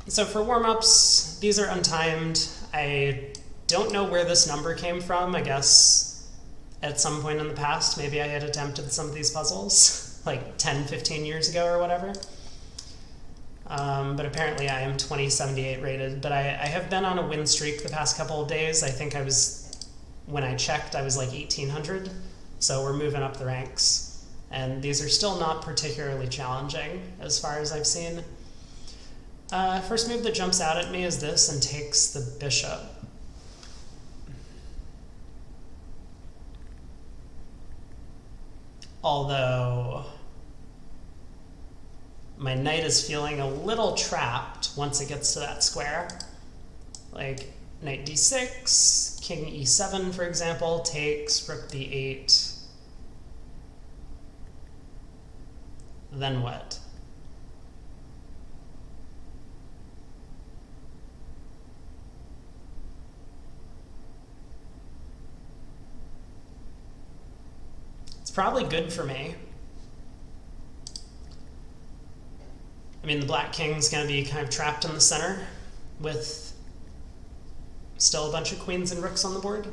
So for warm-ups, these are untimed. I don't know where this number came from. I guess at some point in the past, maybe I had attempted some of these puzzles, like 10, 15 years ago or whatever. But apparently I am 2078 rated. But I have been on a win streak the past couple of days. I think when I checked, I was like 1800. So we're moving up the ranks. And these are still not particularly challenging as far as I've seen. First move that jumps out at me is this and takes the bishop. Although my knight is feeling a little trapped once it gets to that square. Like knight d6, king e7, for example, takes rook b8. Then what? It's probably good for me. I mean, the black king's going to be kind of trapped in the center with still a bunch of queens and rooks on the board.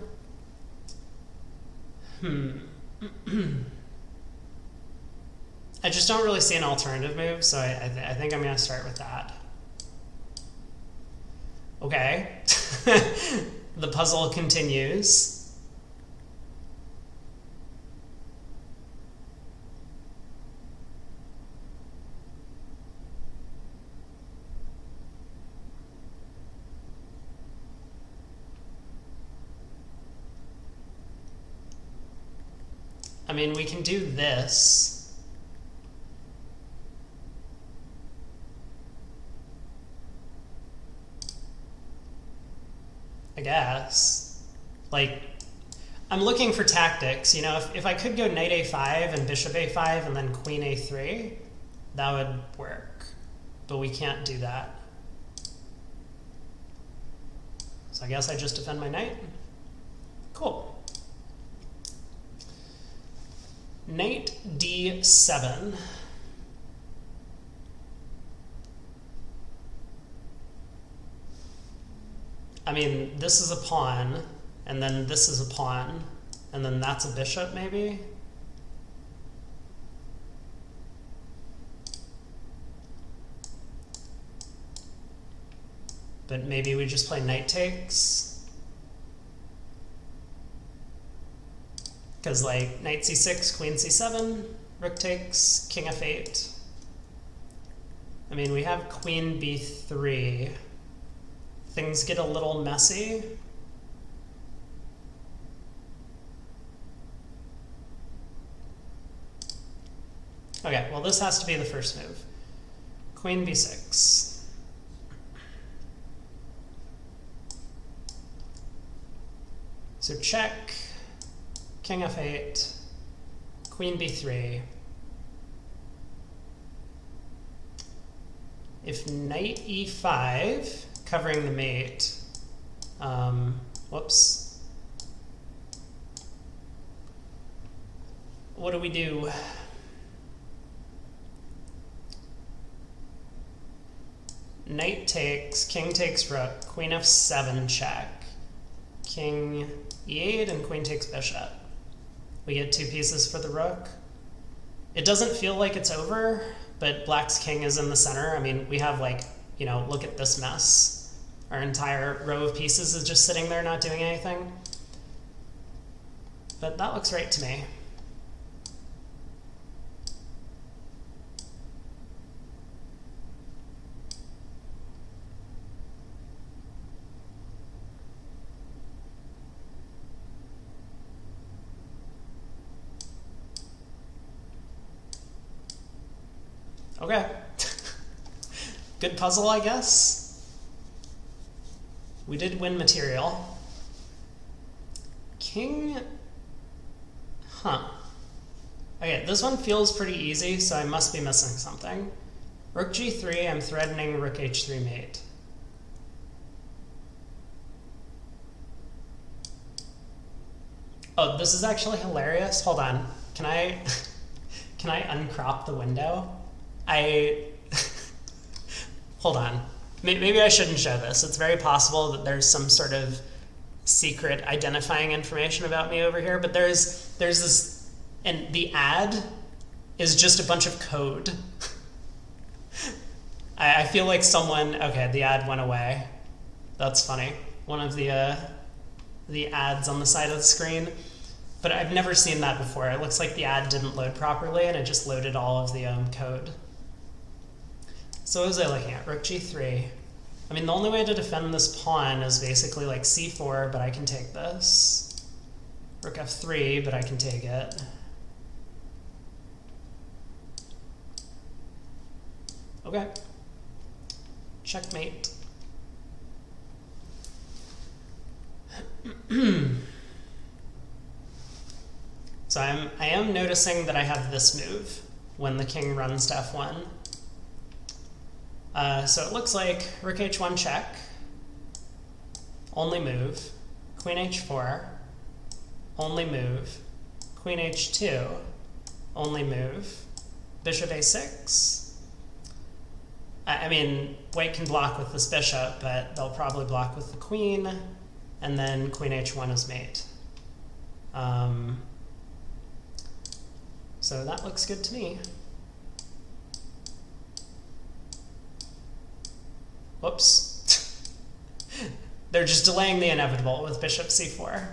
I just don't really see an alternative move, so I think I'm going to start with that. Okay. The puzzle continues. I mean, we can do this. I guess. Like, I'm looking for tactics. You know, if I could go knight a5 and bishop a5 and then queen a3, that would work. But we can't do that. So I guess I just defend my knight. Cool. Knight d7. I mean, this is a pawn, and then this is a pawn, and then that's a bishop, maybe? But maybe we just play knight takes. Because like knight c6, queen c7, rook takes, king f8. I mean, we have queen b3. Things get a little messy. Okay, well this has to be the first move. Queen b6. So check. King f8, queen b3. If knight e5, covering the mate, whoops. What do we do? Knight takes, king takes rook, queen f7 check, king e8, and queen takes bishop. We get 2 pieces for the rook. It doesn't feel like it's over, but black's king is in the center. I mean, we have like, you know, look at this mess. Our entire row of pieces is just sitting there not doing anything. But that looks right to me. Okay. Good puzzle, I guess. We did win material. King... Huh. Okay, this one feels pretty easy, so I must be missing something. Rook g3, I'm threatening rook h3 mate. Oh, this is actually hilarious. Hold on. Can I uncrop the window? Hold on. Maybe I shouldn't show this. It's very possible that there's some sort of secret identifying information about me over here, but there's this, and the ad is just a bunch of code. I feel like someone, okay, the ad went away. That's funny. One of the ads on the side of the screen. But I've never seen that before. It looks like the ad didn't load properly and it just loaded all of the code. So what was I looking at? Rook g3. I mean, the only way to defend this pawn is basically like c4, but I can take this. Rook f3, but I can take it. Okay. Checkmate. So I am noticing that I have this move when the king runs to f1. So it looks like rook h1 check, only move, queen h4, only move, queen h2, only move, bishop a6. I mean, white can block with this bishop, but they'll probably block with the queen, and then queen h1 is mate. So that looks good to me. Whoops. They're just delaying the inevitable with bishop c4.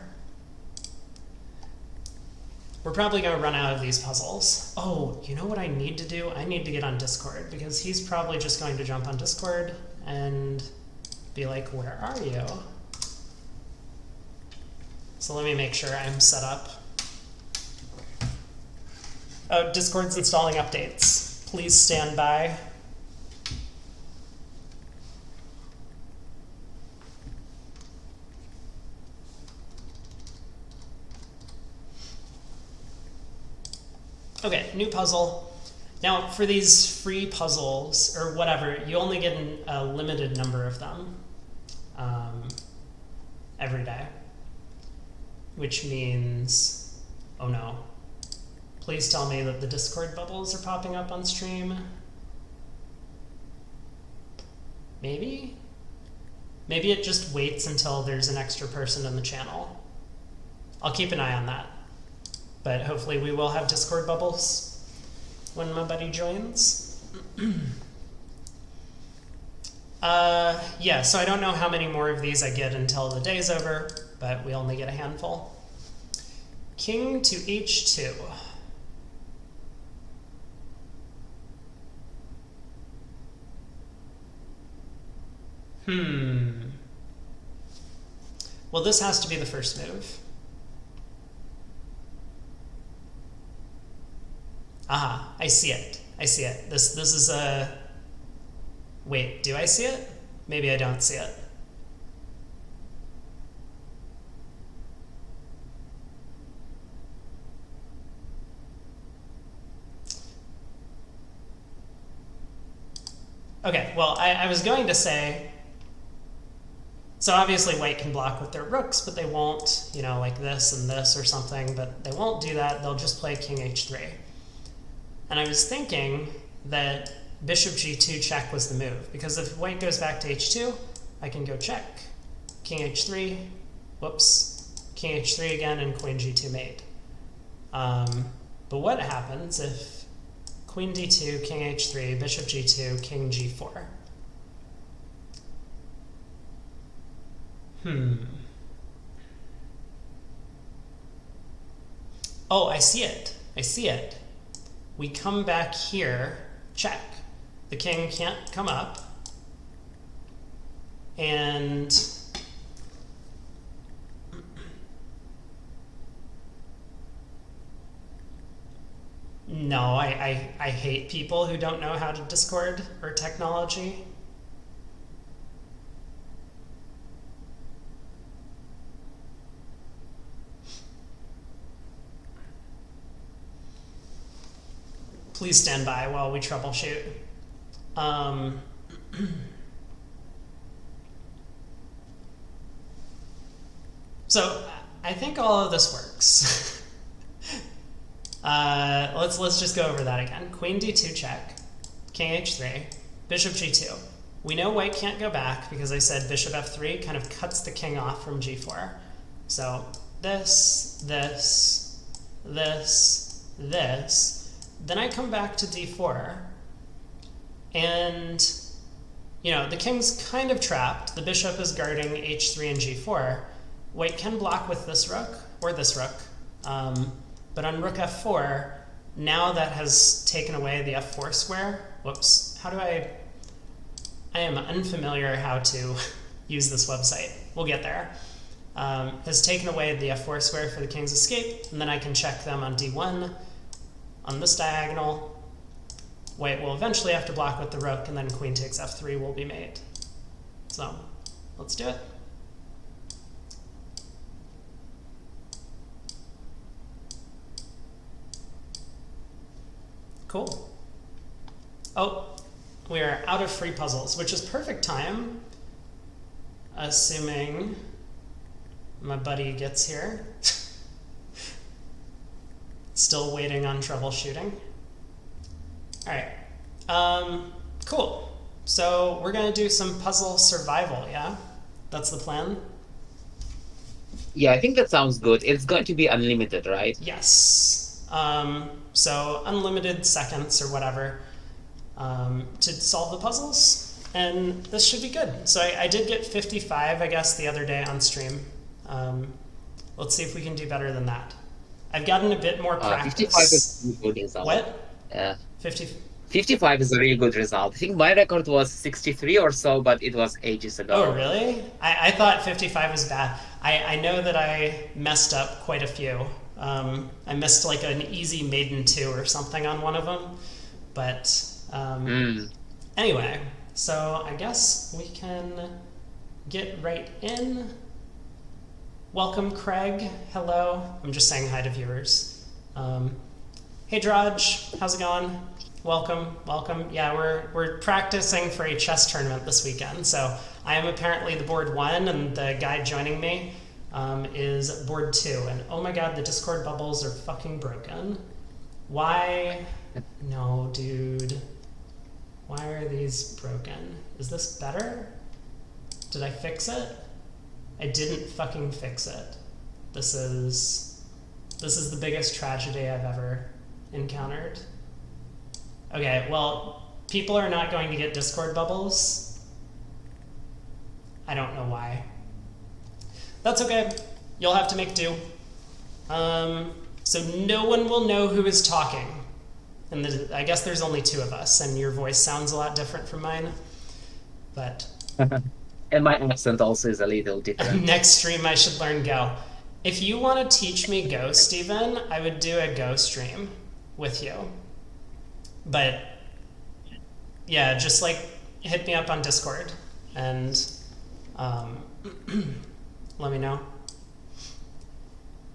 We're probably going to run out of these puzzles. Oh, you know what I need to do? I need to get on Discord, because he's probably just going to jump on Discord and be like, where are you? So let me make sure I'm set up. Oh, Discord's installing updates. Please stand by. Okay, new puzzle. Now, for these free puzzles, or whatever, you only get a limited number of them every day. Which means, oh no. Please tell me that the Discord bubbles are popping up on stream. Maybe? Maybe it just waits until there's an extra person in the channel. I'll keep an eye on that. But hopefully we will have Discord bubbles when my buddy joins. Yeah, so I don't know how many more of these I get until the day's over, but we only get a handful. King to h2. Well, this has to be the first move. Aha, I see it. I see it. This is a... Wait, do I see it? Maybe I don't see it. Okay, well, I was going to say, so obviously white can block with their rooks, but they won't, you know, like this and this or something, but they won't do that. They'll just play king h3. And I was thinking that bishop g2 check was the move, because if white goes back to h2, I can go check. King h3, whoops, king h3 again, and queen g2 mate. But what happens if queen d2, king h3, bishop g2, king g4? Oh, I see it. I see it. We come back here, check. The king can't come up. And no, I hate people who don't know how to Discord or technology. Please stand by while we troubleshoot. So I think all of this works. Let's just go over that again. Queen d2 check, king h3, bishop g2. We know white can't go back because I said bishop f3 kind of cuts the king off from g4. So this, this, this, this. Then I come back to d4. And, you know, the king's kind of trapped. The bishop is guarding h3 and g4. White can block with this rook or this rook. But on rook f4, now that has taken away the f4 square. Whoops. How do I am unfamiliar how to use this website. We'll get there. Has taken away the f4 square for the king's escape, and then I can check them on d1. On this diagonal, white will eventually have to block with the rook, and then queen takes f3 will be made. So let's do it. Cool. Oh, we are out of free puzzles, which is perfect time, assuming my buddy gets here. Still waiting on troubleshooting. All right, cool. So we're gonna do some puzzle survival, yeah? That's the plan? Yeah, I think that sounds good. It's going to be unlimited, right? Yes. So unlimited seconds or whatever to solve the puzzles, and this should be good. So I did get 55, I guess, the other day on stream. Let's see if we can do better than that. I've gotten a bit more 55 is practice. a really good result. What? Yeah. 50? 55 is a really good result. I think my record was 63 or so, but it was ages ago. Oh, really? I thought 55 was bad. I know that I messed up quite a few. I missed like an easy maiden 2 or something on one of them. But anyway, so I guess we can get right in. Welcome, Craig. Hello. I'm just saying hi to viewers. Hey, Drudge. How's it going? Welcome, welcome. Yeah, we're practicing for a chess tournament this weekend. So I am apparently the board 1, and the guy joining me is board 2. And oh my god, the Discord bubbles are fucking broken. Why? No, dude. Why are these broken? Is this better? Did I fix it? I didn't fucking fix it. This is the biggest tragedy I've ever encountered. Okay, well, people are not going to get Discord bubbles. I don't know why. That's okay. You'll have to make do. So no one will know who is talking. And I guess there's only 2 of us, and your voice sounds a lot different from mine. But and my accent also is a little different. Next stream I should learn Go. If you want to teach me Go, Steven, I would do a Go stream with you. But yeah, just like hit me up on Discord and let me know.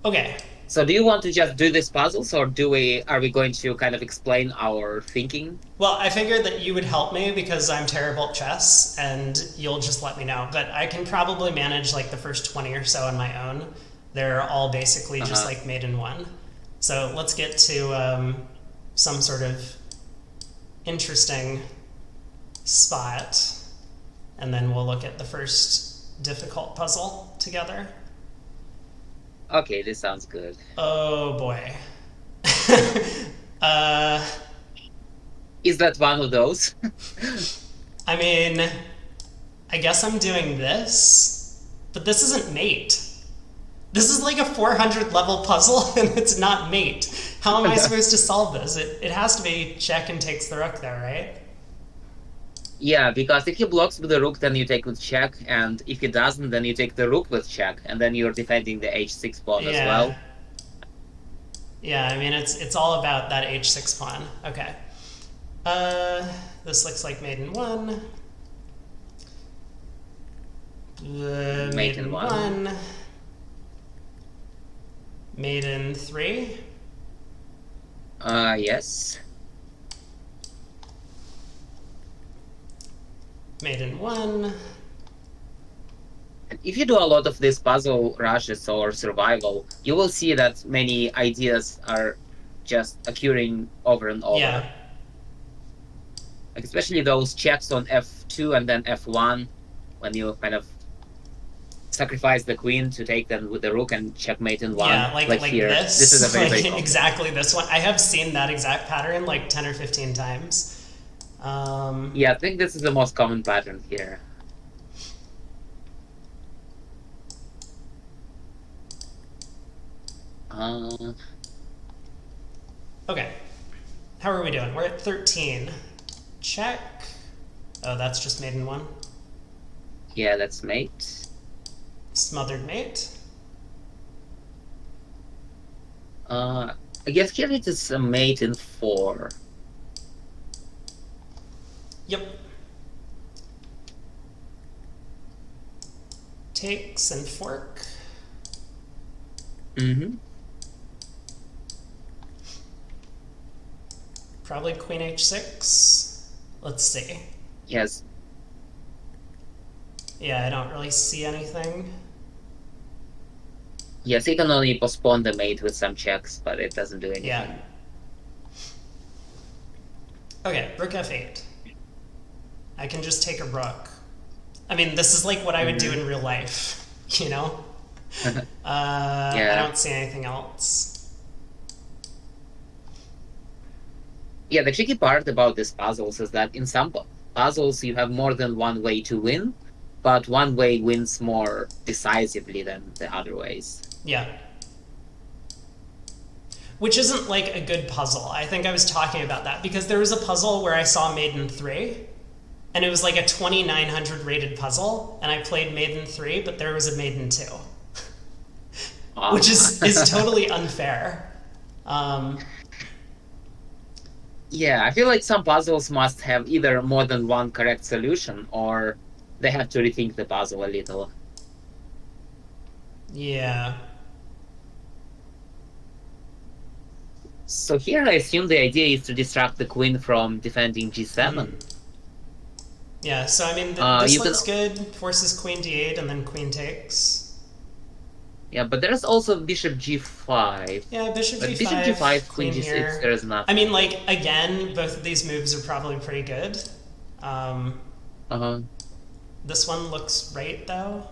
Okay. So do you want to just do these puzzles, or are we going to kind of explain our thinking? Well, I figured that you would help me because I'm terrible at chess, and you'll just let me know. But I can probably manage like the first 20 or so on my own. They're all basically just like maiden 1. So let's get to some sort of interesting spot, and then we'll look at the first difficult puzzle together. Okay, this sounds good. Oh boy. Is that one of those? I mean, I guess I'm doing this, but this isn't mate. This is like a 400 level puzzle, and it's not mate. How am I supposed to solve this? It has to be check and takes the rook there, right? Yeah, because if he blocks with the rook, then you take with check, and if he doesn't, then you take the rook with check, and then you're defending the h6 pawn as well. Yeah, I mean, it's all about that h6 pawn. Okay. This looks like maiden 1. Maiden 1. Maiden 3. Yes. Maiden 1. If you do a lot of these puzzle rushes or survival, you will see that many ideas are just occurring over and over. Yeah. Like especially those checks on f2 and then f1, when you kind of sacrifice the queen to take them with the rook and checkmate in one. Yeah, like here. this. This is a very, like very common. exactly this one. I have seen that exact pattern like 10 or 15 times. Yeah, I think this is the most common pattern here. Okay. How are we doing? We're at 13. Check. Oh, that's just mate in one. Yeah, that's mate. Smothered mate. I guess here it is a mate in 4. Yep. Takes and fork. Mm-hmm. Probably queen h6. Let's see. Yes. Yeah, I don't really see anything. Yes, you can only postpone the mate with some checks, but it doesn't do anything. Yeah. Okay, rook f8. I can just take a rook. I mean, this is like what I would do in real life, you know? I don't see anything else. Yeah, the tricky part about these puzzles is that in some puzzles you have more than one way to win, but one way wins more decisively than the other ways. Yeah. Which isn't like a good puzzle. I think I was talking about that because there was a puzzle where I saw Maiden 3, and it was like a 2900 rated puzzle, and I played Maiden 3, but there was a Maiden 2. Which is totally unfair. Yeah, I feel like some puzzles must have either more than one correct solution, or they have to rethink the puzzle a little. Yeah. So here I assume the idea is to distract the queen from defending g7. Yeah, so I mean, this looks good. Forces queen d8 and then queen takes. Yeah, but there's also bishop g5. Yeah, bishop But g5, bishop g5, queen g6, here. there's nothing. I mean, like, again, both of these moves are probably pretty good. This one looks right, though.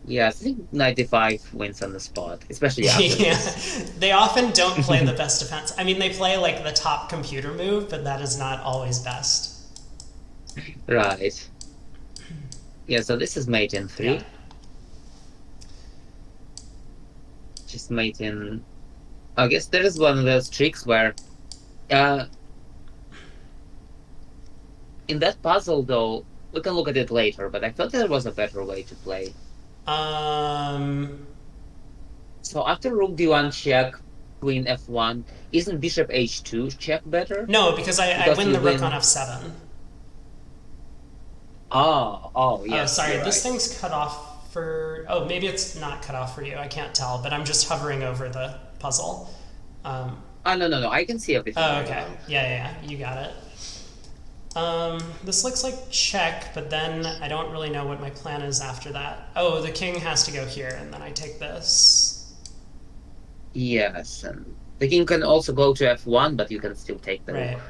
Yeah, I think 95 wins on the spot, especially after this. They often don't play the best defense. I mean, they play, like, the top computer move, but that is not always best. Right. Yeah, so this is mate in 3. Yeah. Just mate in... I guess there is one of those tricks where... in that puzzle, though, we can look at it later, but I thought there was a better way to play. So after rook d1 check, queen f1, isn't bishop h2 check better? No, because I win the rook on f7. Oh, yeah. Oh, sorry, this thing's cut off for... Oh, maybe it's not cut off for you. I can't tell, but I'm just hovering over the puzzle. No, I can see everything. Oh, okay. Yeah, you got it. This looks like check, but then I don't really know what my plan is after that. Oh, the king has to go here, and then I take this. Yes, and the king can also go to f1, but you can still take the rook.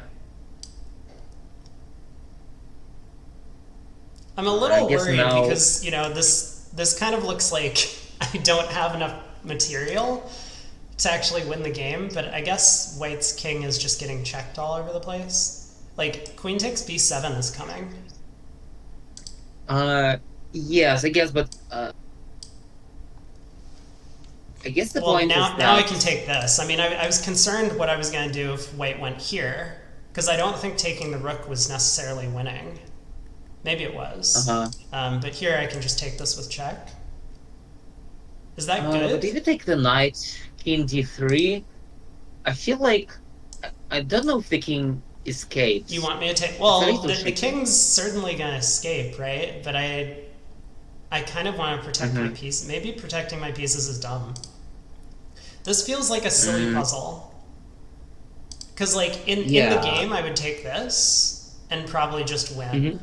I'm a little worried because, you know, this kind of looks like I don't have enough material to actually win the game, but I guess white's king is just getting checked all over the place. Like, queen takes b7 is coming. Yes, I guess, but I guess the point is that... now I can take this. I mean, I was concerned what I was going to do if white went here, because I don't think taking the rook was necessarily winning. Maybe it was. But here I can just take this with check. Is that good? But if you take the knight, king d3, I feel like... I don't know if the king escapes. You want me to take... Well, the king's certainly going to escape, right? But I kind of want to protect my piece. Maybe protecting my pieces is dumb. This feels like a silly puzzle. Because, like, in the game, I would take this and probably just win.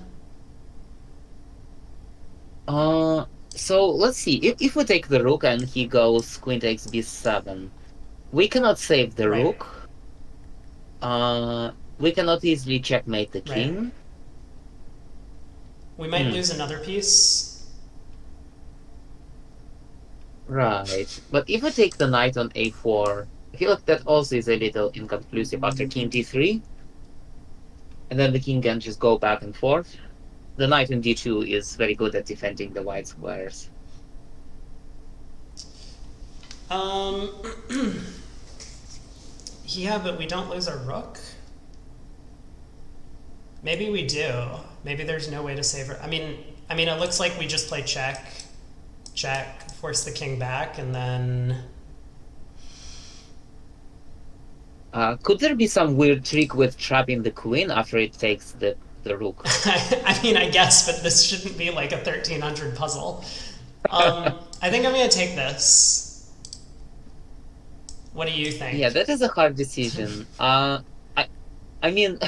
So let's see. If we take the rook and he goes queen takes b7, we cannot save the rook. we cannot easily checkmate the Right. king. We might Hmm. lose another piece. Right. But if we take the knight on a4, I feel like that also is a little inconclusive after king d3, and then the king can just go back and forth. The knight in d2 is very good at defending the white squares. Um, yeah, but we don't lose our rook. Maybe we do. Maybe there's no way to save her. I mean, it looks like we just play check, check, force the king back, and then Could there be some weird trick with trapping the queen after it takes the rook? I mean, I guess, but this shouldn't be like a 1300 puzzle. I think I'm gonna take this. What do you think? Yeah, that is a hard decision. I mean,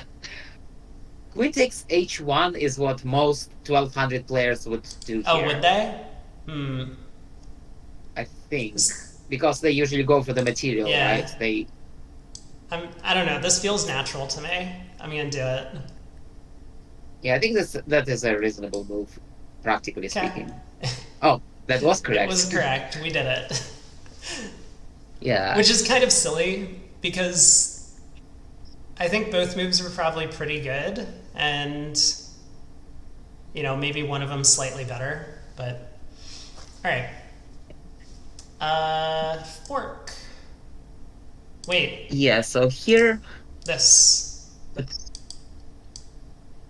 queen takes h1 is what most 1200 players would do Oh, here. would they? Hmm. I think because they usually go for the material, Yeah. right? I don't know. This feels natural to me. I'm gonna do it. Yeah, I think that is a reasonable move, practically Okay. speaking. Oh, that was correct. It was correct. We did it. Yeah. Which is kind of silly because I think both moves were probably pretty good, and maybe one of them slightly better. But all right. Fork. Wait, Yeah, so here, this.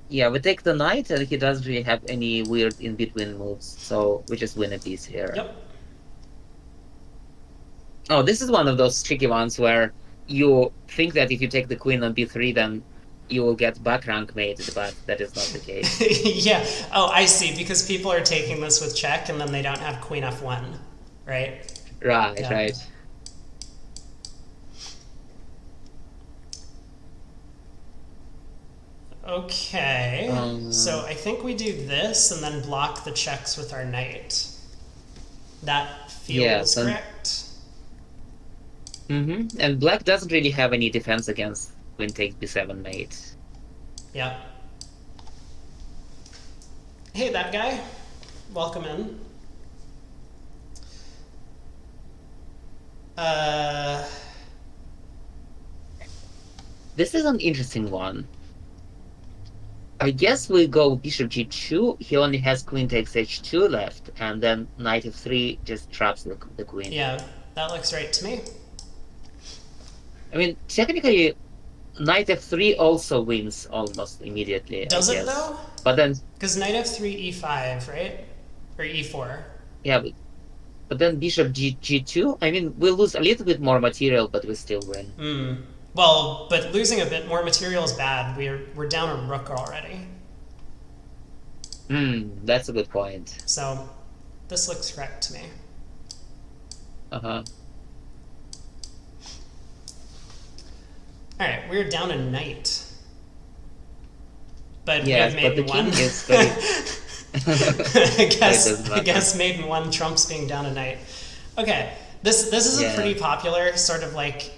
yeah, we take the knight, and he doesn't really have any weird in-between moves, so we just win a piece here. Yep. Oh, this is one of those tricky ones where you think that if you take the queen on b3, then you will get back rank mated, but that is not the case. Yeah. Oh, I see. Because people are taking this with check, and then they don't have queen f1, right? Right, Yeah. right. Okay. So I think we do this and then block the checks with our knight. That feels and- correct. And black doesn't really have any defense against queen takes b7 mate. Yeah. Hey, that guy. Welcome in. This is an interesting one. I guess we go bishop g2. He only has queen takes h2 left, and then knight f3 just traps the queen. Yeah, that looks right to me. I mean, technically, knight f3 also wins almost immediately. Does I it guess. though? But then, Because knight f3, e5, right? Or e4. yeah, but then bishop g2. I mean, we lose a little bit more material, but we still win. Well, but losing a bit more material is bad. We're down a rook already. That's a good point. So this looks correct to me. Uh-huh. All right, we're down a knight. But Yes, we have but the maiden one. king is very... I guess maiden one trumps being down a knight. Okay, this is a pretty popular sort of like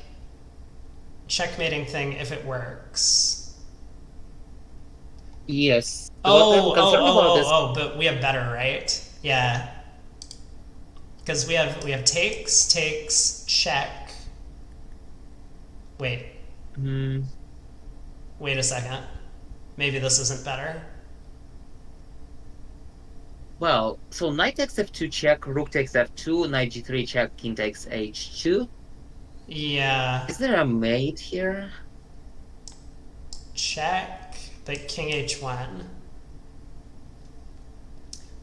checkmating thing if it works. Yes. But we have better, right? Yeah. Because we have takes, check. Wait. Wait a second. Maybe this isn't better. Well, so knight takes f2 check, rook takes f2, knight g3 check, king takes h2. Yeah. Is there a mate here? Check, but king h1.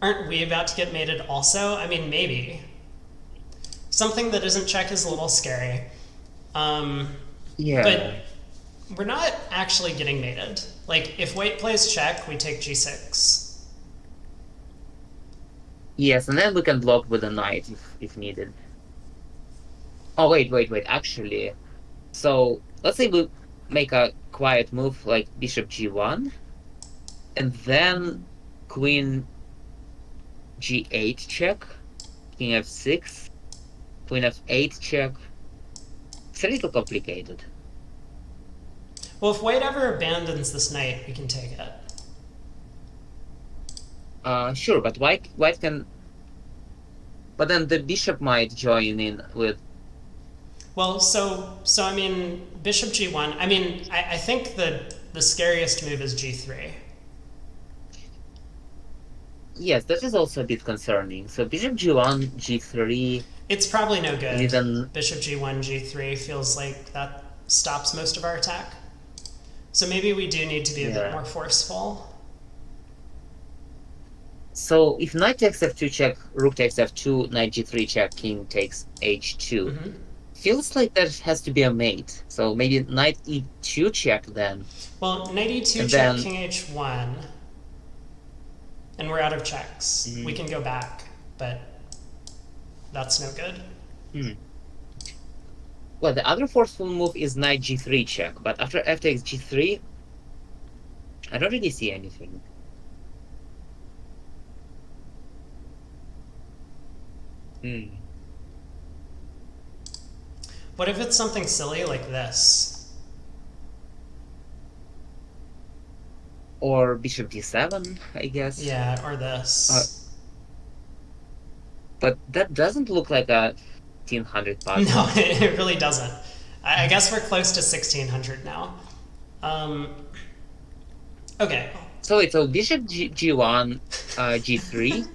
Aren't we about to get mated also? I mean, maybe. Something that isn't check is a little scary. Yeah. But we're not actually getting mated. Like, if white plays check, we take g6. Yes, and then we can block with a knight if needed. Oh, wait. Actually, so let's say we make a quiet move like bishop g1, and then queen g8 check, king f6, queen f8 check. It's a little complicated. Well, if white ever abandons this knight, we can take it. Sure, but white can. But then the bishop might join in with. Well, so I mean, bishop g1. I mean, I think the scariest move is g3. Yes, that is also a bit concerning. So bishop g1, g3, It's probably no and good. even Bishop g1, g3 feels like that stops most of our attack. So maybe we do need to be a bit yeah. more forceful. So if knight takes f2 check, rook takes f2, knight g3 check, king takes h2. Hmm. Feels like there has to be a mate. So maybe knight e2 check then. Well, knight e2 And check, then king h1, and we're out of checks. We can go back, but that's no good. hmm. Well, the other forceful move is knight g3 check, but after f takes g3, I don't really see anything. Hmm. What if it's something silly like this? Or bishop d7, I guess. Yeah, or this. But that doesn't look like a 1500 puzzle. No, it really doesn't. I guess we're close to 1600 now. Okay. So wait, so bishop g1, g3.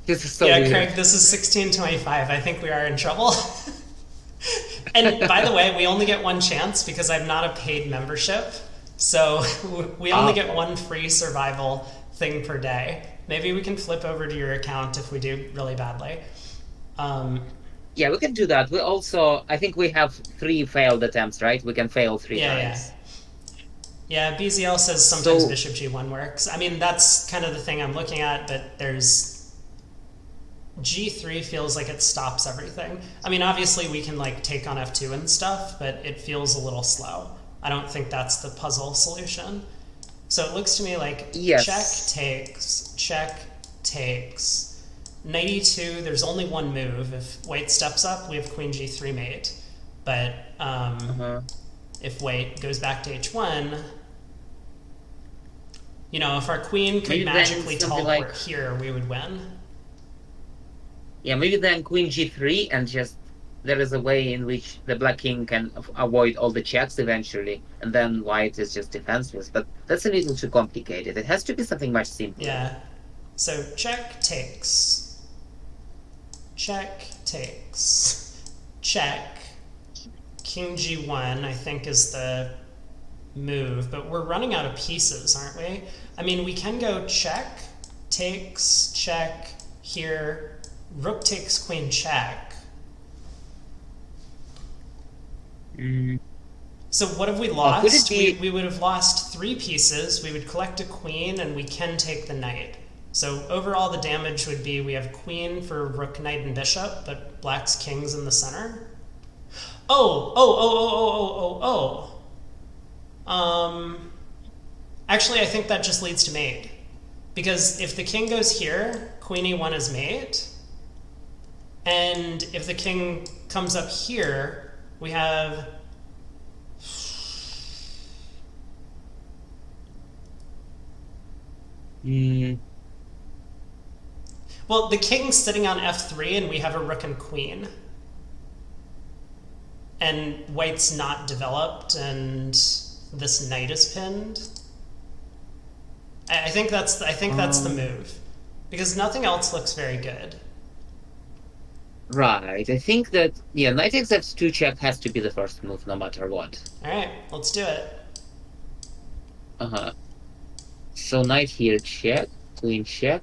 This is so Yeah, weird. Craig, this is 1625. I think we are in trouble. And by the way, we only get one chance because I'm not a paid membership. So we only get one free survival thing per day. Maybe we can flip over to your account if we do really badly. Yeah, we can do that. We also, I think we have 3 failed attempts, right? We can fail 3 times. Yeah, BZL says sometimes So- bishop g1 works. I mean, that's kind of the thing I'm looking at, but there's g3 feels like it stops everything. I mean, obviously we can like take on f2 and stuff, but it feels a little slow. I don't think that's the puzzle solution. So it looks to me like Yes. check takes. Knight e2, there's only one move. If white steps up, we have queen g3 mate. But if white goes back to h1, you know, if our queen could Maybe then magically something teleport like- here, we would win. Yeah, maybe then queen g3 and just there is a way in which the black king can avoid all the checks eventually, and then white is just defenseless. But that's a little too complicated. It has to be something much simpler. Yeah. So check takes. Check takes. Check. King g1, I think, is the move, but we're running out of pieces, aren't we? I mean, we can go check, takes, check, here, rook takes queen check. So what have we could it lost? be- We would have lost 3 pieces. We would collect a queen, and we can take the knight. So overall, the damage would be we have queen for rook, knight, and bishop, but black's king's in the center. Actually, I think that just leads to mate. Because if the king goes here, queen e1 is mate. And if the king comes up here, we have... Well, the king's sitting on f3, and we have a rook and queen. And white's not developed, and this knight is pinned. I think that's the move, because nothing else looks very good. Right. I think that knight takes f2 check has to be the first move, no matter what. All right, let's do it. So knight here check, queen check.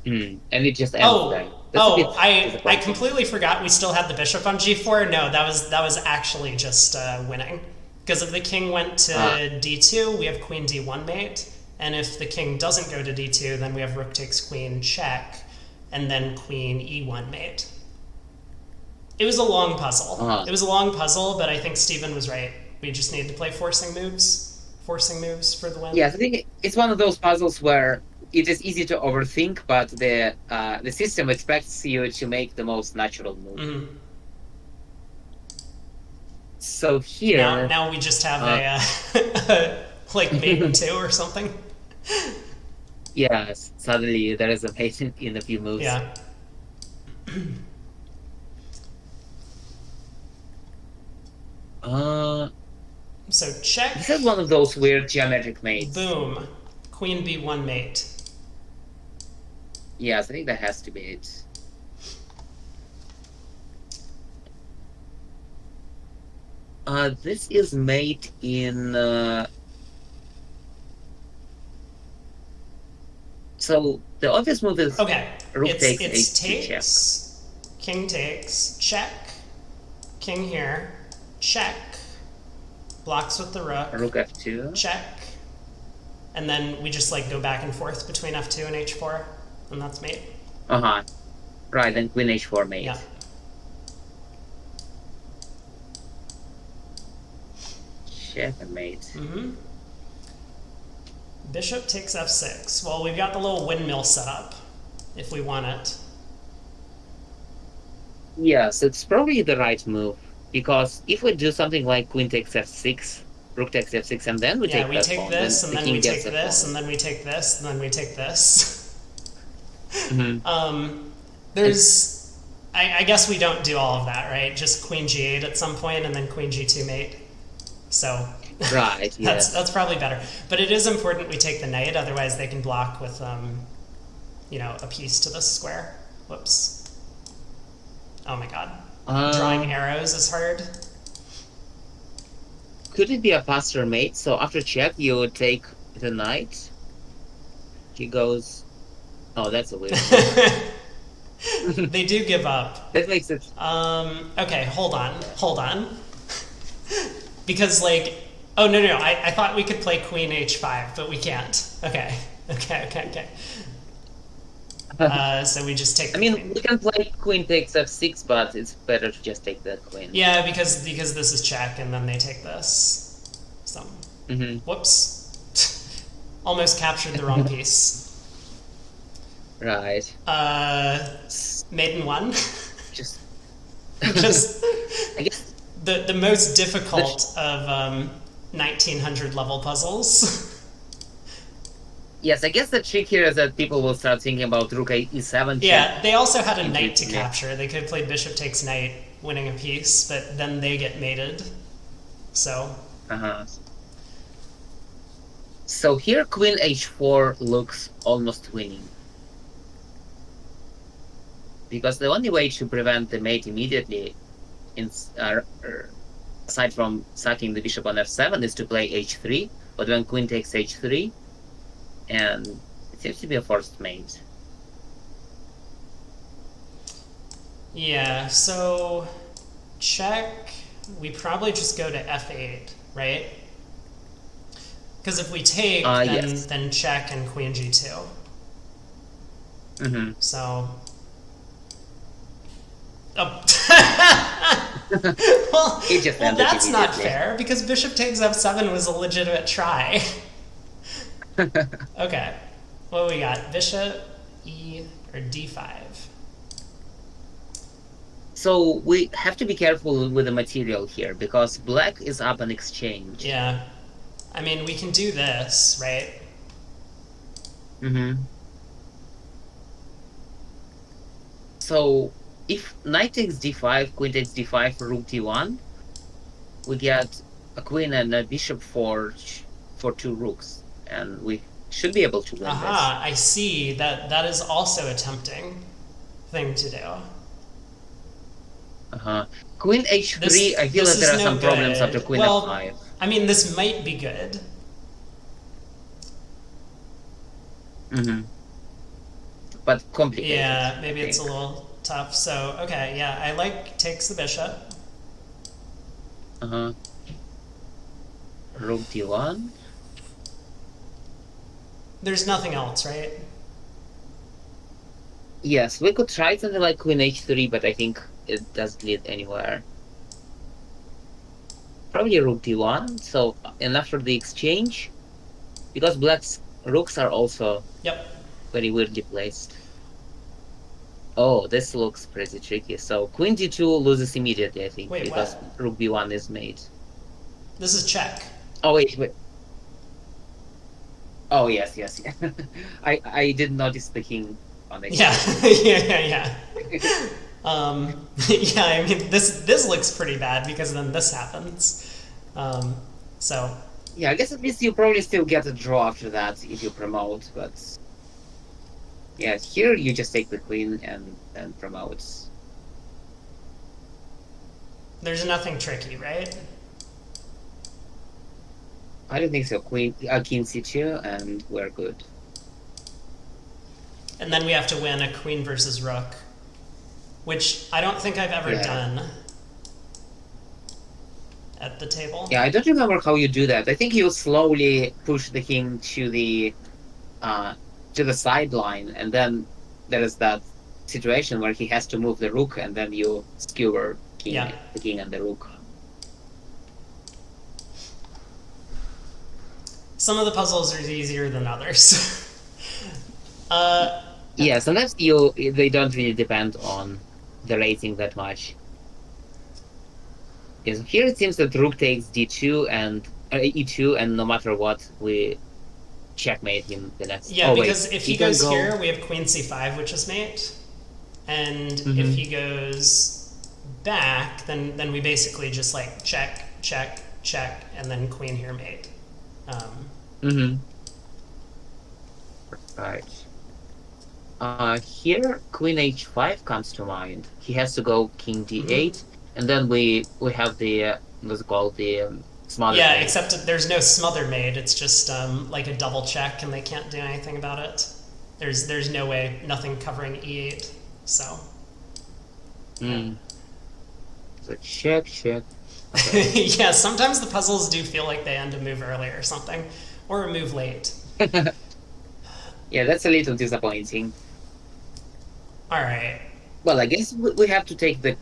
And it just ends there. I disappointing. completely forgot we still had the bishop on g4. No, that was actually just winning. Because if the king went to d2, we have queen d1 mate. And if the king doesn't go to d2, then we have rook takes queen check, and then queen e1 mate. It was a long puzzle. It was a long puzzle, but I think Steven was right. We just need to play forcing moves for the win. Yes, I think it's one of those puzzles where it is easy to overthink, but the system expects you to make the most natural move. So Now, here, now we just have uh, a like mate in two or something. yes, suddenly there is a mate in a few moves. Yeah. Uh, So check, this is one of those weird geometric mates. boom, queen b1 mate. Yes, I think that has to be it. This is mate in. So the obvious move is Okay, rook takes it's h2 check. takes, king takes, check, king here, check, blocks with the rook, Rook f2. check, and then we just like go back and forth between f2 and h4, and that's mate. Uh-huh. Right, then queen h4 mate. Yeah. Checkmate. Mm-hmm. Bishop takes f6. Well, we've got the little windmill set up, if we want it. Yes, it's probably the right move. Because if we do something like queen takes f6, rook takes f6, and then we Yeah, take we that take pawn, this, then and the then we king take gets the this, pawn. and then we take this, and then we take this. Mhm. There's, I guess we don't do all of that, right? Just queen g8 at some point, and then queen g2 mate. So Right, yes. that's probably better. But it is important we take the knight, otherwise they can block with, you know, a piece to this square. Whoops. Oh my god. Drawing arrows is hard. Could it be a faster mate? So after check, you would take the knight. He goes. Oh, that's a weird move. They do give up. That makes it. Okay, hold on. Because, like, oh, no, I thought we could play queen h5, but we can't. Okay. So we just take the I mean, queen. we can play queen takes f6, but it's better to just take that queen. Yeah, because this is check, and then they take this. So, whoops. Almost captured the wrong piece. Right. Maiden one. Just. Just I guess. the most difficult of 1900 level puzzles. Yes, I guess the trick here is that people will start thinking about rook e7 check. Yeah, they also had a Into knight to mate. capture. They could have played bishop takes knight, winning a piece, but then they get mated. So, Uh-huh. So here queen h4 looks almost winning. Because the only way to prevent the mate immediately, aside from sacking the bishop on f7, is to play h3. But when queen takes h3, and it seems to be a forced mate. yeah, so check. We probably just go to f8, right? Because if we take, Yes. then check and queen g2. Mm-hmm. So. Oh. well, It just well, ended that's not immediately. fair because bishop takes f7 was a legitimate try. Okay, what do we got? Bishop e or d5. So we have to be careful with the material here because black is up on exchange. Yeah, I mean we can do this, right? Mm-hmm. So if knight takes d5, queen takes d5, rook d1, we get a queen and a bishop for two rooks, and we should be able to win Aha, I see. That is also a tempting thing to do. this. Uh-huh. Queen h3, This, I feel this that there is are no some problems good. after queen Well, f5. I mean, this might be good. Mm-hmm. But complicated. Yeah, maybe it's a little tough. So, okay, yeah, I like takes the bishop. Uh-huh. Rook d1. There's nothing else, right? Yes, we could try something like queen h3, but I think it doesn't lead anywhere. Probably rook d1. So, and after the exchange, because black's rooks are also Yep. very weirdly placed. Oh, this looks pretty tricky. So queen d2 loses immediately, I think, Wait, because what? rook b1 is made. This is check. Oh wait, wait. Oh yes, yes, yeah. I didn't notice the king on the Yeah, game. yeah. Yeah, I mean, this looks pretty bad because then this happens. Um, so, Yeah, I guess at least you probably still get a draw after that if you promote, but yeah, here you just take the queen and promote. there's nothing tricky, right? I don't think so. King c2, and we're good. And then we have to win a queen versus rook, which I don't think I've ever Yeah. done at the table. Yeah, I don't remember how you do that. I think you slowly push the king uh to the sideline, and then there is that situation where he has to move the rook, and then you skewer Yeah. the king and the rook. Some of the puzzles are easier than others. uh, Yeah, sometimes they don't really depend on the rating that much. Because here it seems that rook takes d2 and e2, and no matter what, we checkmate him the next. yeah, Oh wait, because if he he can goes go. here, we have queen c5, which is mate. And if Hmm. he goes back, then we basically just like check, check, check, and then queen here mate. Hmm. Right. Here queen h5 comes to mind. He has to go king Mhm. d8, and then we have the what's it called, the smothered Yeah, mate. except there's no smother made. It's just like a double check, and they can't do anything about it. There's no way, nothing covering e8. So yeah. Mm. So check, check. Okay. Yeah, sometimes the puzzles do feel like they end a move early or something, or a move late. Yeah, that's a little disappointing. All right. Well, I guess we have to take the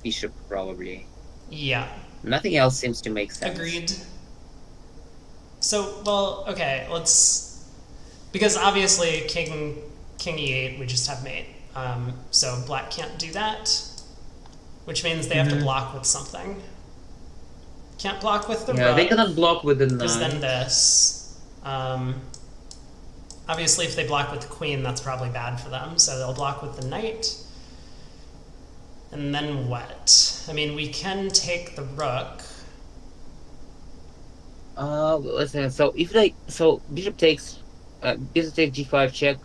bishop probably. Yeah. Nothing else seems to make sense. Agreed. So, well, okay, let's because obviously king e8 we just have mate. So black can't do that, which means they have to Hmm. block with something. Can't block with the Yeah, they rook cannot block with the because then knight. this. Obviously, if they block with the queen, that's probably bad for them. So they'll block with the knight. And then what? I mean, we can take the rook. Listen. So if they so bishop takes g5 check,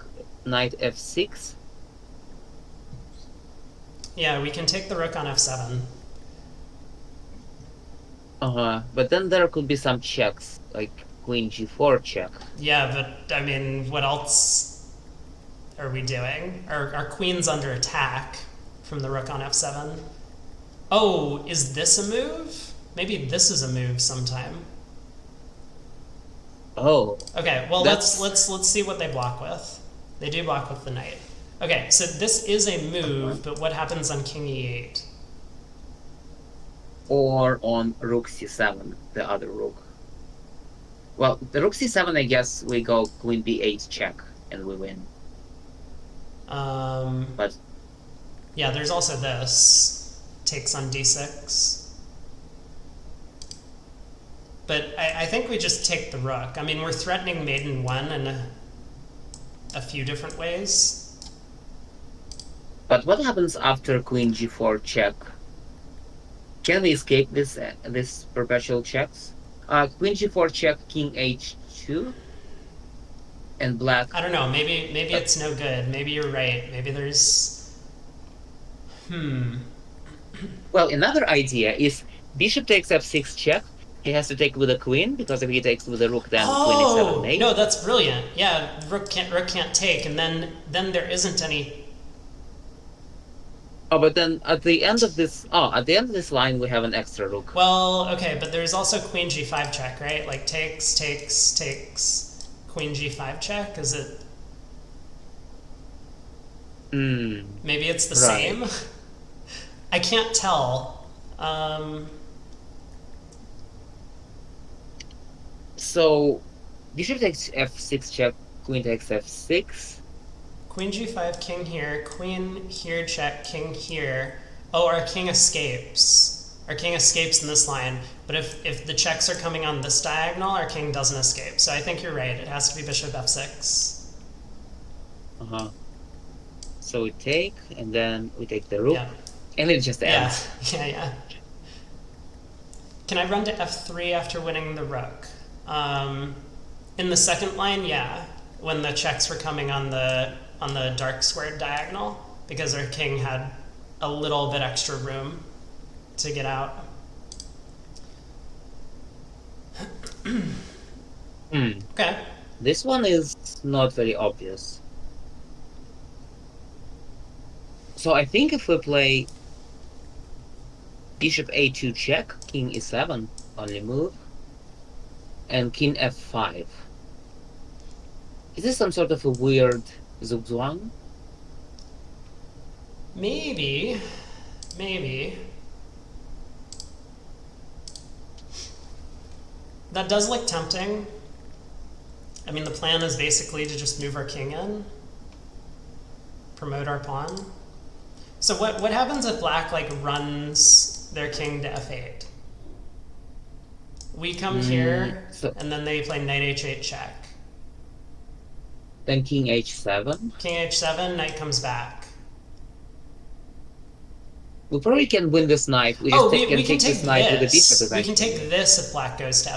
knight f6. Yeah, we can take the rook on f7. But then there could be some checks like queen g4 check. Yeah, but I mean, what else are we doing? Our queen's under attack from the rook on f7. Oh, is this a move? Maybe this is a move sometime. Oh, Okay, well that's let's see what they block with. They do block with the knight. Okay, so this is a uh move, but what happens on king e8? or on rook c7, the other rook. Well, the rook c7, I guess we go queen b8 check and we win. Um, But yeah, there's also this takes on d6. But I think we just take the rook. I mean, we're threatening maiden one in a few different ways. but what happens after queen g4 check? Can we escape this perpetual checks? Queen g4 check, king h2, and black. I don't know. Maybe Uh, it's no good. Maybe you're right. Maybe there's. Hmm. well, another idea is bishop takes f6 check. He has to take with a queen, because if he takes with a rook, then queen e7 Oh mate. no, that's brilliant. Yeah, rook can't take, and then there isn't any. Oh, but then at the end of this line, we have an extra rook. Well, okay, but there's also queen g5 check, right? Like takes, takes, takes, queen g5 check. Is it? Hmm. Maybe it's the Right. same. I can't tell. So bishop takes f6 check, queen takes f6. Queen g5, king here, queen here, check, king here. Oh, our king escapes. Our king escapes in this line, but if the checks are coming on this diagonal, our king doesn't escape. So I think you're right. It has to be bishop f6. Uh-huh. So we take, and then we take the rook, Yeah. and it just Yeah. ends. Yeah. Can I run to f3 after winning the rook? In the second line, yeah. When the checks were coming on the dark squared diagonal, because our king had a little bit extra room to get out. Okay. This one is not very obvious. So I think if we play bishop a2 check, king e7, only move, and king f5. Is this some sort of a weird zugzwang? Maybe. That does look tempting. I mean, the plan is basically to just move our king in, promote our pawn. So what happens if black like runs their king to f8? We come here, and then they play knight h8 check. Then king h7. King h7, knight comes back. We probably can win this knight. We just can take this knight with the bishop eventually. We can take this if black goes to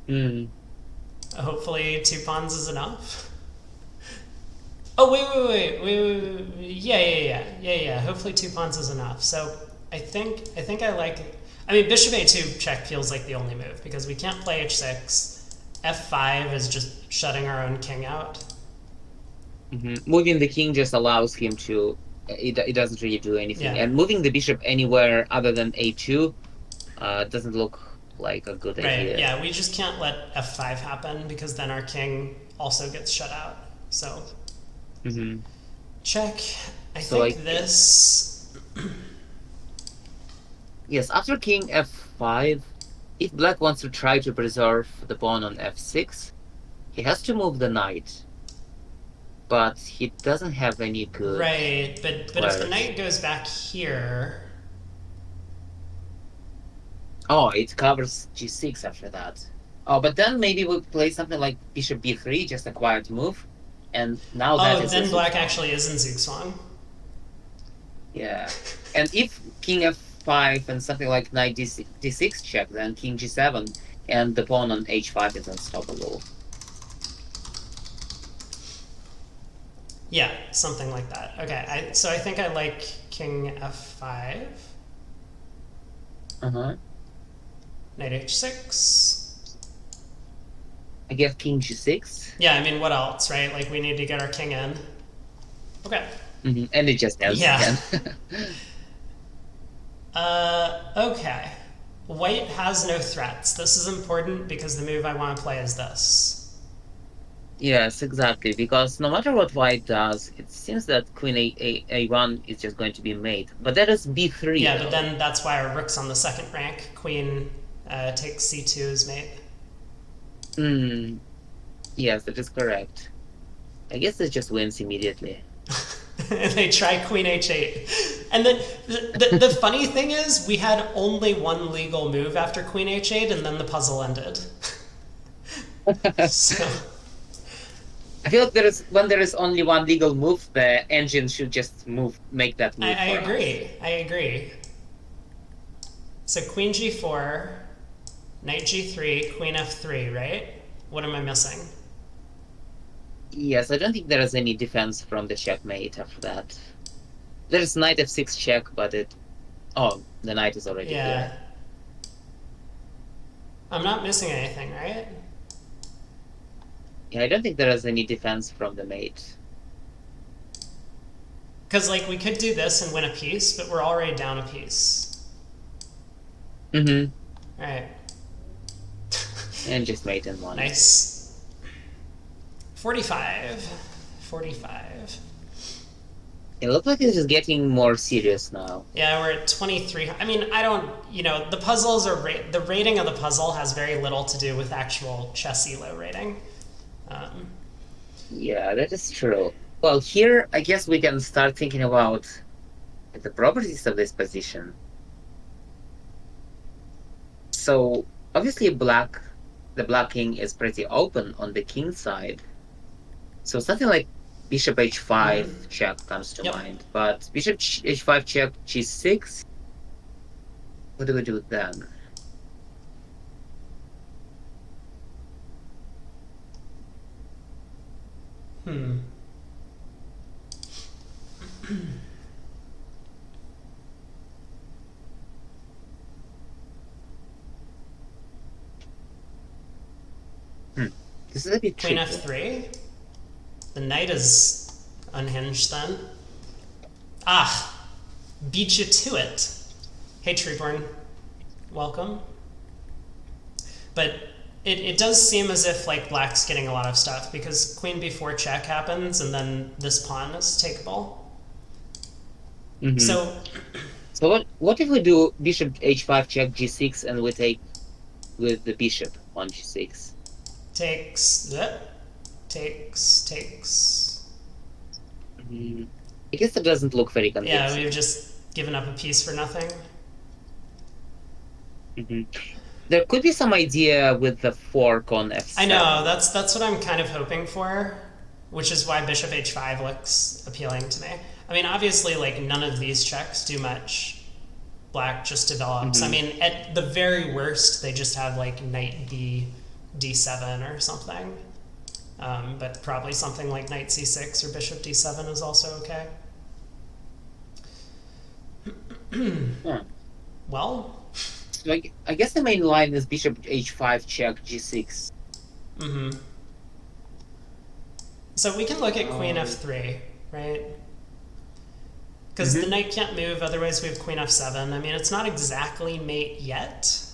f8. Hopefully 2 pawns is enough. Oh, wait. Yeah. Hopefully 2 pawns is enough. So I think I like it. I mean, bishop a2 check feels like the only move because we can't play h6. f5 is just shutting our own king out. Moving the king just allows him to... It doesn't really do anything. Yeah. And moving the bishop anywhere other than a2 doesn't look like a good idea. Right, yeah, we just can't let f5 happen because then our king also gets shut out. So, check. I think this... Yes, after king f5, if black wants to try to preserve the pawn on f6, he has to move the knight. But he doesn't have any good... Right, but if the knight goes back here... Oh, it covers g6 after that. Oh, but then maybe we'll play something like bishop b3, just a quiet move. And now that is... then black actually is in zugzwang. Yeah. And if king f5 and something like knight d6 check, then king g7, and the pawn on h5 is unstoppable. Yeah, something like that. Okay, so I think I like king f5. Knight h6. I guess king g6. Yeah, I mean, what else, right? Like, we need to get our king in. Okay. And it just ends again. Yeah. Okay. White has no threats. This is important because the move I want to play is this. Yes, exactly. Because no matter what white does, it seems that queen a1 is just going to be mate. But that is b3. Yeah, though. but then that's why our rook's on the second rank. Queen takes c2 as mate. Yes, that is correct. I guess it just wins immediately. And they try queen h8. And then the funny thing is, we had only one legal move after queen h8, and then the puzzle ended. So... I feel like when there is only one legal move, the engine should just make that move. I agree. So queen g4, knight g3, queen f3, right? What am I missing? Yes, I don't think there is any defense from the checkmate after that. There's knight f6 check, but it... Oh, the knight is already here. I'm not missing anything, right? Yeah, I don't think there is any defense from the mate. Because, like, we could do this and win a piece, but we're already down a piece. Alright. And just mate in one. Nice. 45. It looks like it's just getting more serious now. Yeah, we're at 23. I mean, I don't... You know, the puzzles are... the rating of the puzzle has very little to do with actual chess elo rating. Yeah, that is true. Well, here I guess we can start thinking about the properties of this position. So obviously the black king is pretty open on the king side. So something like bishop h5 Mm-hmm. check comes to Yep. mind. But bishop h5 check g6, what do we do then? Hmm. Hmm. This is a bit Queen tricky. f3. The knight is unhinged then. Ah, beat you to it. Hey, Treeborn, welcome. But it does seem as if like black's getting a lot of stuff because queen b4 check happens and then this pawn is takeable. Hmm. So So what if we do bishop h5 check g6 and we take with the bishop on g6? takes, takes. Mm, I guess that doesn't look very Yeah, we've convincing. just given up a piece for nothing. Hmm. There could be some idea with the fork on I know, f7. that's what I'm kind of hoping for, which is why bishop h5 looks appealing to me. I mean, obviously, like, none of these checks do much. Black just develops. I Hmm. mean, at the very worst, they just have, like, knight b d7 or something. But probably something like knight c6 or bishop d7 is also okay. Huh. Well, So I guess the main line is bishop h5 check g6. mm-hmm. So we can look at queen Um, f3, right? Because the mhm. knight can't move, otherwise we have queen f7. I mean, it's not exactly mate yet.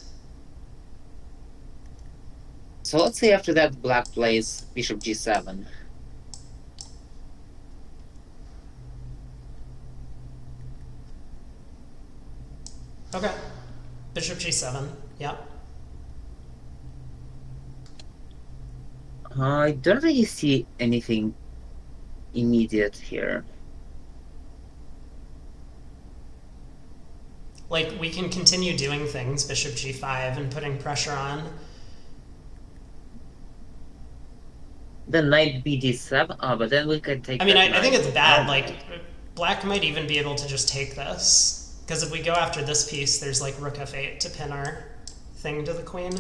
So let's say after that black plays bishop g7. Okay. Bishop g7, yeah. I don't really see anything immediate here. Like, we can continue doing things, bishop g5, and putting pressure on. Then knight bd7. Oh, but then we can I take mean, that I think knight it's with our bad. Like, knight. black might even be able to just take this. Because if we go after this piece, there's, like, rook f8 to pin our thing to the queen.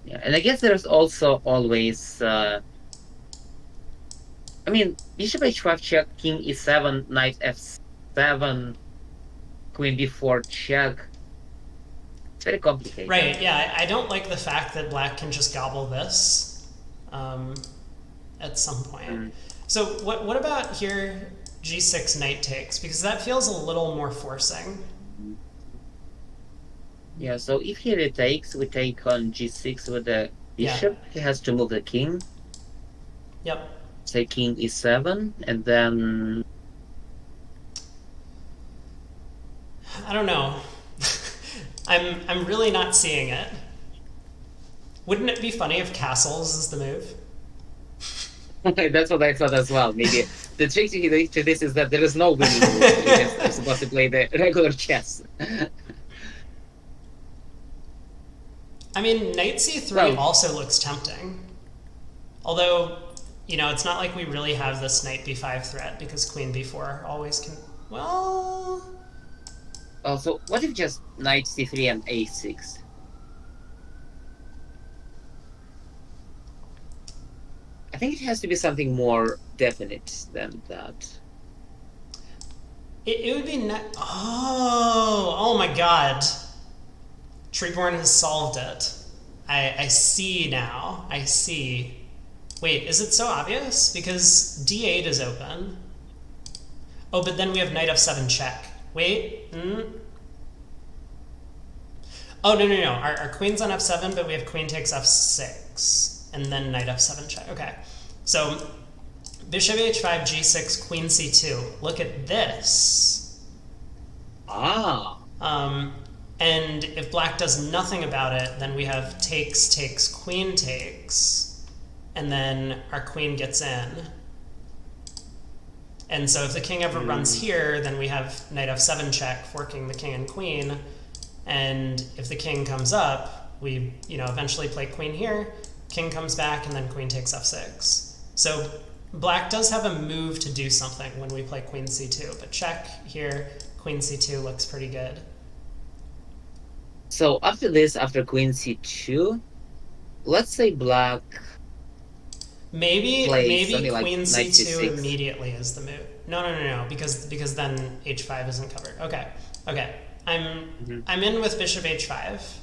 Yeah, and I guess there's also always. I mean, bishop h5 check, king e7, knight f7, queen b4 check. It's very complicated. Right, yeah, I don't like the fact that black can just gobble this um, at some point. Mm. So what about here g6 knight takes? Because that feels a little more forcing. Yeah, so if he retakes, we take on g6 with the Yeah, bishop. He has to move the king. yep. Say king e7, and then I don't know. I'm really not seeing it. Wouldn't it be funny if castles is the move? that's what I thought as well. Maybe the trick to this is that there is no winning move. You just are supposed to play the regular chess. I mean, knight c3 Well, also looks tempting. Although, you know, it's not like we really have this knight b5 threat because queen b4 always can. Well, also, what if just knight c3 and a6? I think it has to be something more definite than that. it would be. Oh my god. Treeborn has solved it. I see now. I see. Wait, is it so obvious? Because d8 is open. Oh, but then we have knight f7 check. Wait. Oh, no. Our queen's on f7, but we have queen takes f6. And then knight f7 check. Okay. So bishop h5, g6, queen c2. Look at this. Ah, Um, and if black does nothing about it, then we have takes, takes, queen takes. and then our queen gets in. And so if the king ever runs here, then we have knight f7 check, forking the king and queen. And if the king comes up, we eventually play queen here, king comes back, and then queen takes f6. So black does have a move to do something when we play queen c2, but check here, queen c2 looks pretty good. So after this, after queen c2, let's say black Maybe plays something like queen knight c2 c6. immediately is the move. No, because then h5 isn't covered. Okay. I'm in with bishop h5.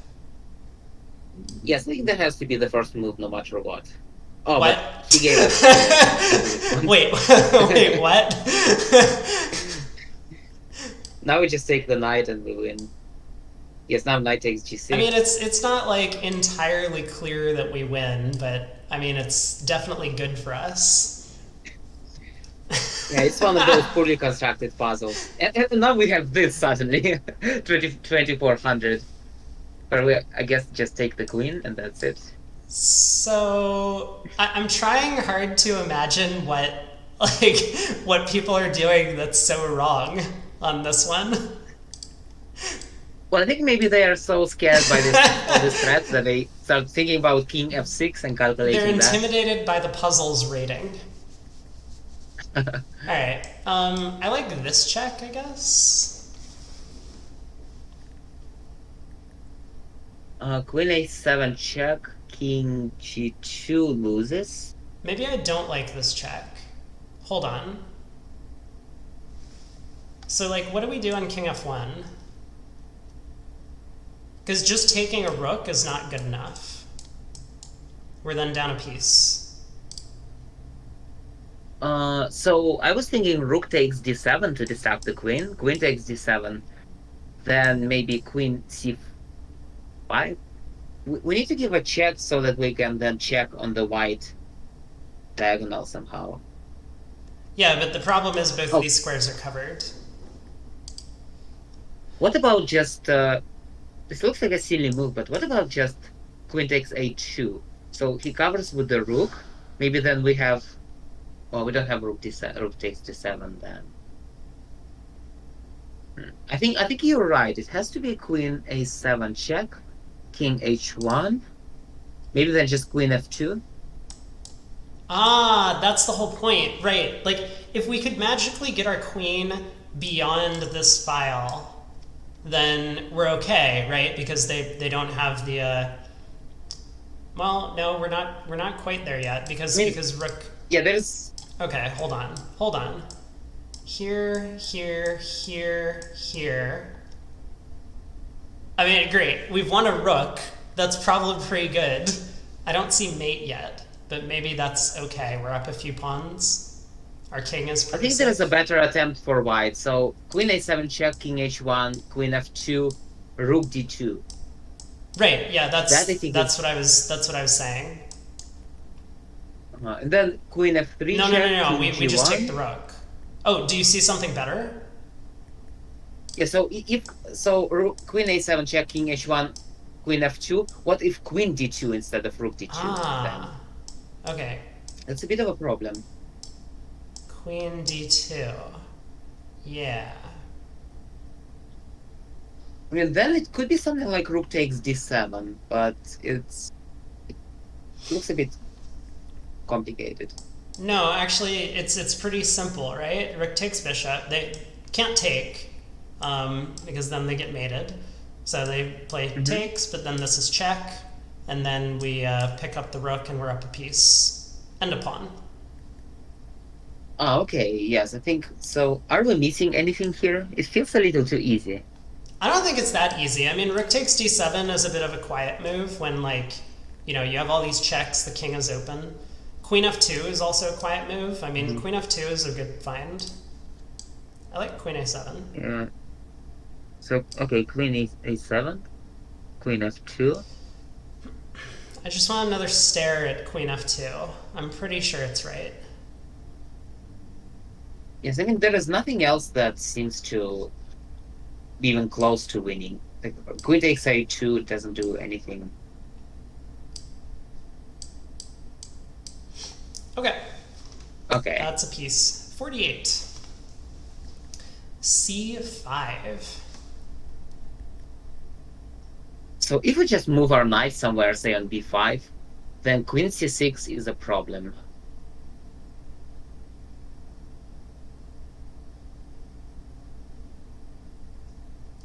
Yes, I think that has to be the first move no matter what. Oh, What? but he gave us. Wait, what? Now we just take the knight and we win. Yes, now knight takes g6. I mean, it's not like entirely clear that we win, but I mean, it's definitely good for us. Yeah, it's one of those poorly constructed puzzles. And now we have this suddenly, 2400. Where we, I guess, just take the queen and that's it. So I'm trying hard to imagine what people are doing that's so wrong on this one. Well, I think maybe they are so scared by all these threats that they start thinking about king f6 and calculating They're that. intimidated by the puzzle's rating. All right. I like this check, I guess. Queen a7 check, king g2 loses. Maybe I don't like this check. Hold on. So, like, what do we do on king f1? Because just taking a rook is not good enough. We're then down a piece. So I was thinking rook takes d7 to distract the queen. Queen takes d7. Then maybe queen c5. We need to give a check so that we can then check on the white diagonal somehow. Yeah, but the problem is both of these squares are covered. What about just... this looks like a silly move, but what about just queen takes a2? So he covers with the rook. Maybe then we have... Well, we don't have rook d7, rook takes d7 then. I think you're right. It has to be queen a7 check, king h1. Maybe then just queen f2. Ah, that's the whole point, right? Like, if we could magically get our queen beyond this file, then we're okay, right? Because they don't have the. Well, no, we're not quite there yet because rook. Yeah, there's. Okay, hold on. Here. I mean, great. We've won a rook. That's probably pretty good. I don't see mate yet, but maybe that's okay. We're up a few pawns. Our king is pretty I think safe. there's a better attempt for white. So queen a7 check, king h1, queen f2, rook d2. Right. Yeah. That's what I was saying. And then queen f3 No. check, We king just g1. take the rook. Oh, do you see something better? Yeah. So queen a7 check, king h1, queen f2. What if queen d2 instead of rook d2? Ah. Okay. That's a bit of a problem. Queen d2. Yeah. I mean, then it could be something like rook takes d7, but it looks a bit complicated. No, actually, it's pretty simple, right? Rook takes bishop. They can't take because then they get mated. So they play takes, but then this is check, and then we pick up the rook and we're up a piece and a pawn. Oh, okay. Yes, I think so. Are we missing anything here? It feels a little too easy. I don't think it's that easy. I mean, rook takes d7 is a bit of a quiet move when, like, you have all these checks, the king is open. Queen f2 is also a quiet move. I mean, queen f2 is a good find. I like queen a7. Yeah. So, okay, queen a7, queen f2. I just want another stare at queen f2. I'm pretty sure it's right. Yes, I mean, there is nothing else that seems to be even close to winning. Like, queen takes a2 doesn't do anything. Okay, Okay. that's a piece. 48. C5. So if we just move our knight somewhere, say on b5, then queen c6 is a problem.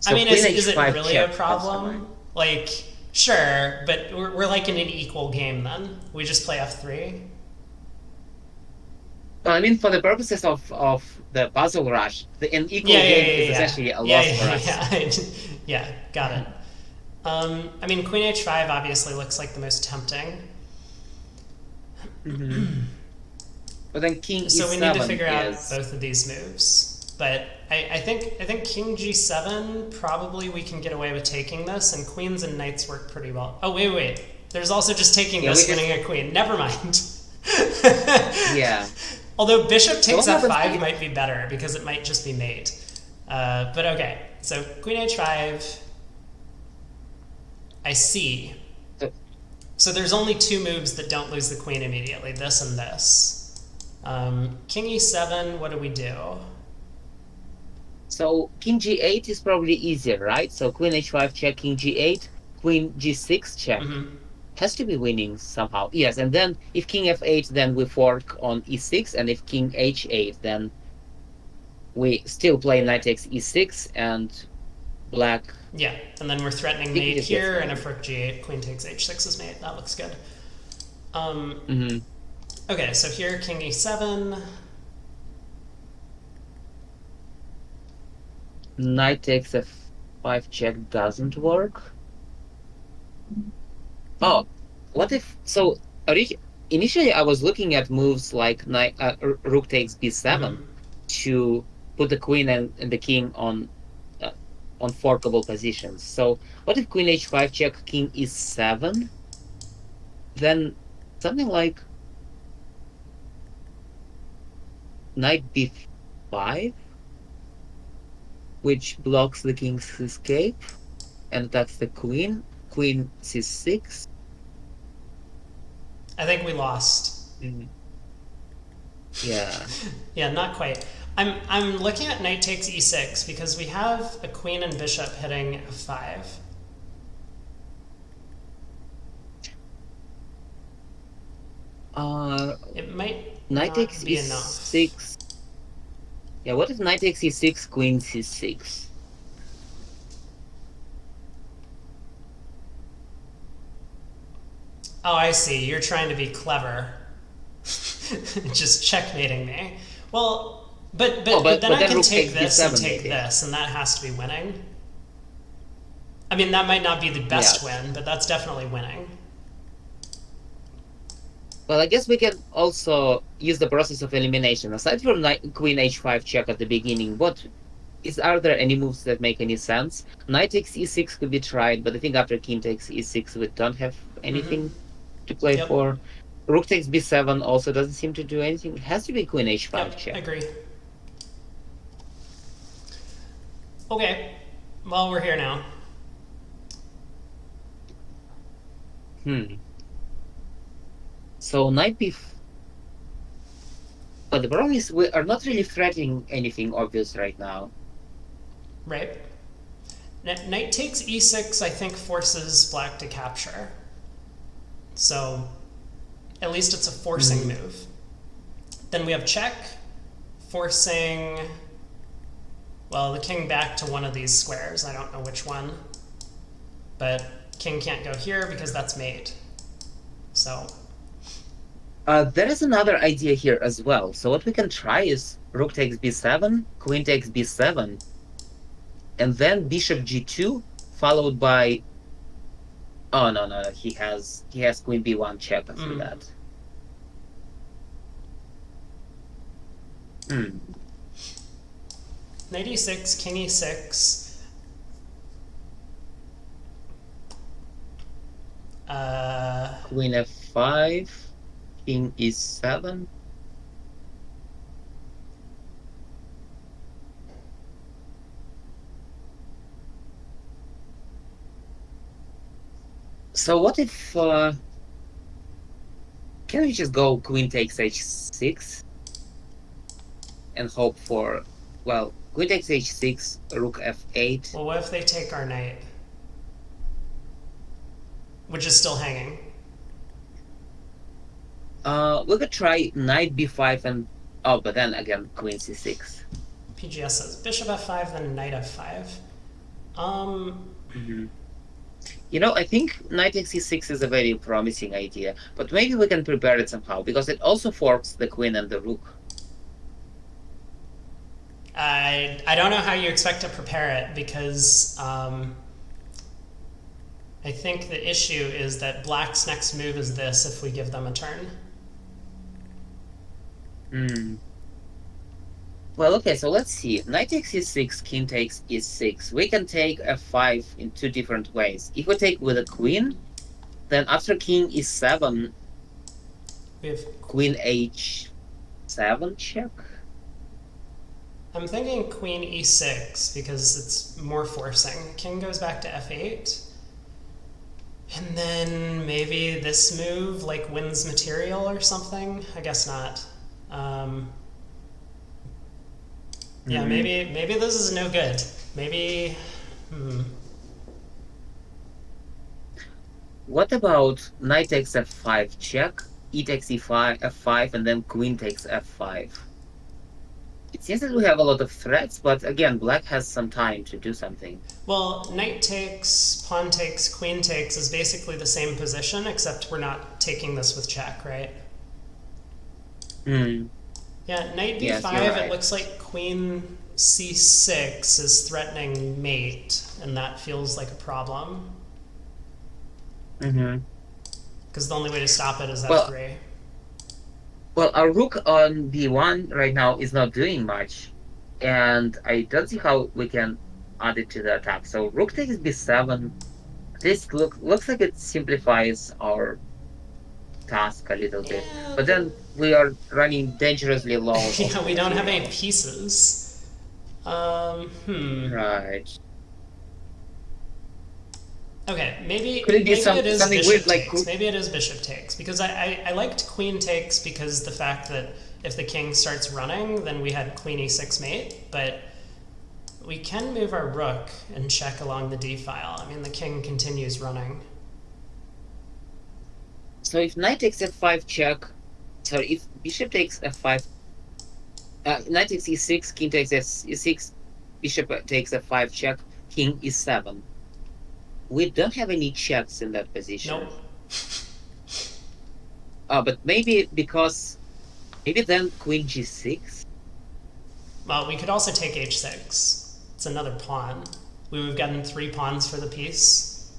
I So mean, queen is it h5 really a check comes to mind. problem? Like, sure, but we're like in an equal game then. We just play f3. Well, I mean, for the purposes of the puzzle rush, an equal Yeah, yeah, game yeah, is yeah, essentially a yeah, loss for yeah, us. yeah. Yeah, got it. I mean, Queen h5 obviously looks like the most tempting. Mhm. But then king So we need to e7 figure out is both of these moves. But I think King g7 probably we can get away with taking this, and queens and knights work pretty well. Oh wait. There's also just taking yeah, we this, just winning a queen. Never mind. yeah. Although bishop So takes what happens f5 if might be better because it might just be mate. But okay, so queen h5. I see. so, So there's only two moves that don't lose the queen immediately, this and this. King e7, what do we do? so king g8 is probably easier, right? So queen h5 check, king g8, queen g6 check. Mm-hmm. Has to be winning somehow. Yes, and then if king f8, then we fork on e6, and if king h8, then we still play knight takes e6, and black Yeah, and then we're threatening think mate just gets here, and winning. if rook g8, queen takes h6 is mate. That looks good. Hmm. Okay, so here king e7. Knight takes f5 check doesn't work. Oh, what if so? Initially, I was looking at moves like rook takes b7 Mm-hmm. to put the queen and the king uh, on forkable positions. So what if queen h5 check, king e7? Then something like knight b5, which blocks the king's escape and attacks the queen. Queen c6. I think we lost. Mm, yeah. Yeah, not quite. I'm looking at knight takes e6 because we have a queen and bishop hitting f5. Uh, It might knight not takes be enough. e6. Yeah, what if knight takes e6, queen c6? Oh, I see. You're trying to be clever. Just checkmating me. Well, but Oh, but but then but I then can rook take takes this and b7 take maybe. this, and that has to be winning. I mean, that might not be the best Yes. win, but that's definitely winning. Well, I guess we can also use the process of elimination. Aside from knight, queen h5 check at the beginning, are there any moves that make any sense? Knight takes e6 could be tried, but I think after king takes e6, we don't have Mm-hmm. anything to play Yep. for. Rook takes b7 also doesn't seem to do anything. It has to be queen h5 Yep. check. Agree. Okay. Well, we're here now. Hmm. So knight b. But the problem is we are not really threatening anything obvious right now. Right. Knight takes e6. I think forces black to capture. So at least it's a forcing Hmm. move. Then we have check, forcing, well, the king back to one of these squares. I don't know which one. But king can't go here because that's mate. So, There is another idea here as well. So what we can try is rook takes b7, queen takes b7, and then bishop g2, followed by oh no, he has queen b1 check after mm, that. Hmm. knight e6, king e6. Queen f5, king e7. So what if can we just go queen takes h6 and hope for, well, queen takes h6, rook f8. Well, what if they take our knight? Which is still hanging. We could try knight b5 and, oh, but then again, queen c6. PGS says bishop f5, then knight f5. Mhm. You know, I think knight takes c6 is a very promising idea, but maybe we can prepare it somehow, because it also forks the queen and the rook. I don't know how you expect to prepare it, because I think the issue is that black's next move is this if we give them a turn. Hmm. Well, okay, so let's see. Knight takes e6, king takes e6. We can take f5 in two different ways. If we take with a queen, then after king e7, We have, queen h7 check. I'm thinking queen e6 because it's more forcing. King goes back to f8. And then maybe this move like wins material or something. I guess not. Yeah, Mhm. maybe this is no good. Maybe. What about knight takes f5 check, e takes e5, f5, and then queen takes f5? It seems that we have a lot of threats, but again, black has some time to do something. Well, knight takes, pawn takes, queen takes is basically the same position, except we're not taking this with check, right? Hmm. Yeah, knight b5, Yes, you're right. it looks like queen c6 is threatening mate, and that feels like a problem. Mm-hmm. Because the only way to stop it is Well, f3. well, our rook on b1 right now is not doing much, and I don't see how we can add it to the attack. So rook takes b7. This looks like it simplifies our task a little bit, Yeah, but but then we are running dangerously low yeah, of we don't have any material. pieces. Right. Okay, Could it be maybe it is something weird bishop like takes. Maybe it is bishop takes because I liked queen takes because the fact that if the king starts running, then we had queen e6 mate. But we can move our rook and check along the d file. I mean, the king continues running. so if knight takes f5 check, sorry, if bishop takes f5, knight takes e6, king takes e6, bishop takes f5 check, king e7. We don't have any checks in that position. Nope. But maybe because maybe then queen g6. Well, we could also take h6. It's another pawn. We would have gotten 3 pawns for the piece.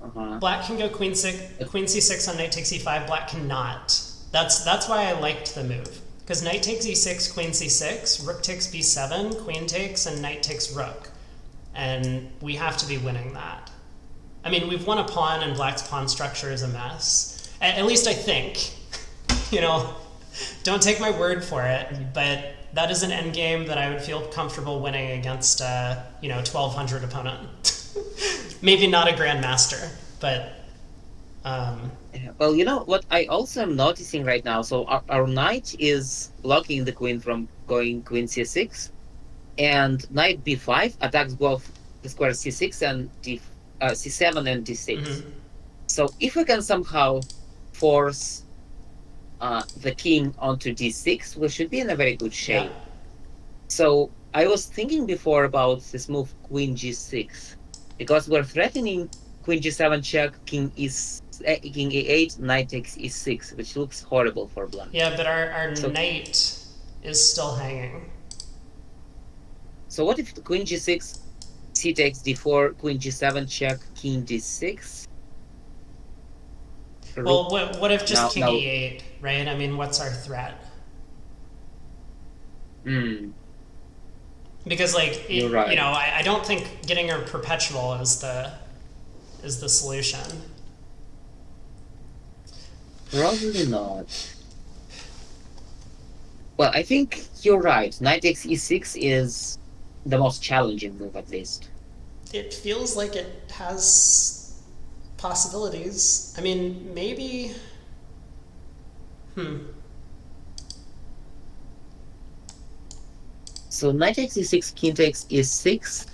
Uh-huh. Black can go queen c6 on knight takes e5. Black cannot. That's why I liked the move. Because knight takes e6, queen c6, rook takes b7, queen takes, and knight takes rook. And we have to be winning that. I mean, we've won a pawn, and black's pawn structure is a mess. At least I think. You know, don't take my word for it, but that is an endgame that I would feel comfortable winning against a 1200 opponent. Maybe not a grandmaster, but Well, you know what I also am noticing right now? So our knight is blocking the queen from going queen c6, and knight b5 attacks both the square c6 and c7 and d6. mhm. So if we can somehow force the king onto d6, we should be in a very good Yeah. shape. So I was thinking before about this move queen g6, because we're threatening queen g7 check, king e8, knight takes e6, which looks horrible for black. Yeah, but our So knight is still hanging. so what if queen g6, c takes d4, queen g7 check, king d6? Well, what if just king Now, e8, right? I mean, what's our threat? hmm, Because like you're right. I don't think getting a perpetual is the solution. Probably not. Well, I think you're right. Knight takes e6 is the most challenging move, at least. It feels like it has possibilities. I mean, maybe Hmm. So knight takes e6, king takes e6,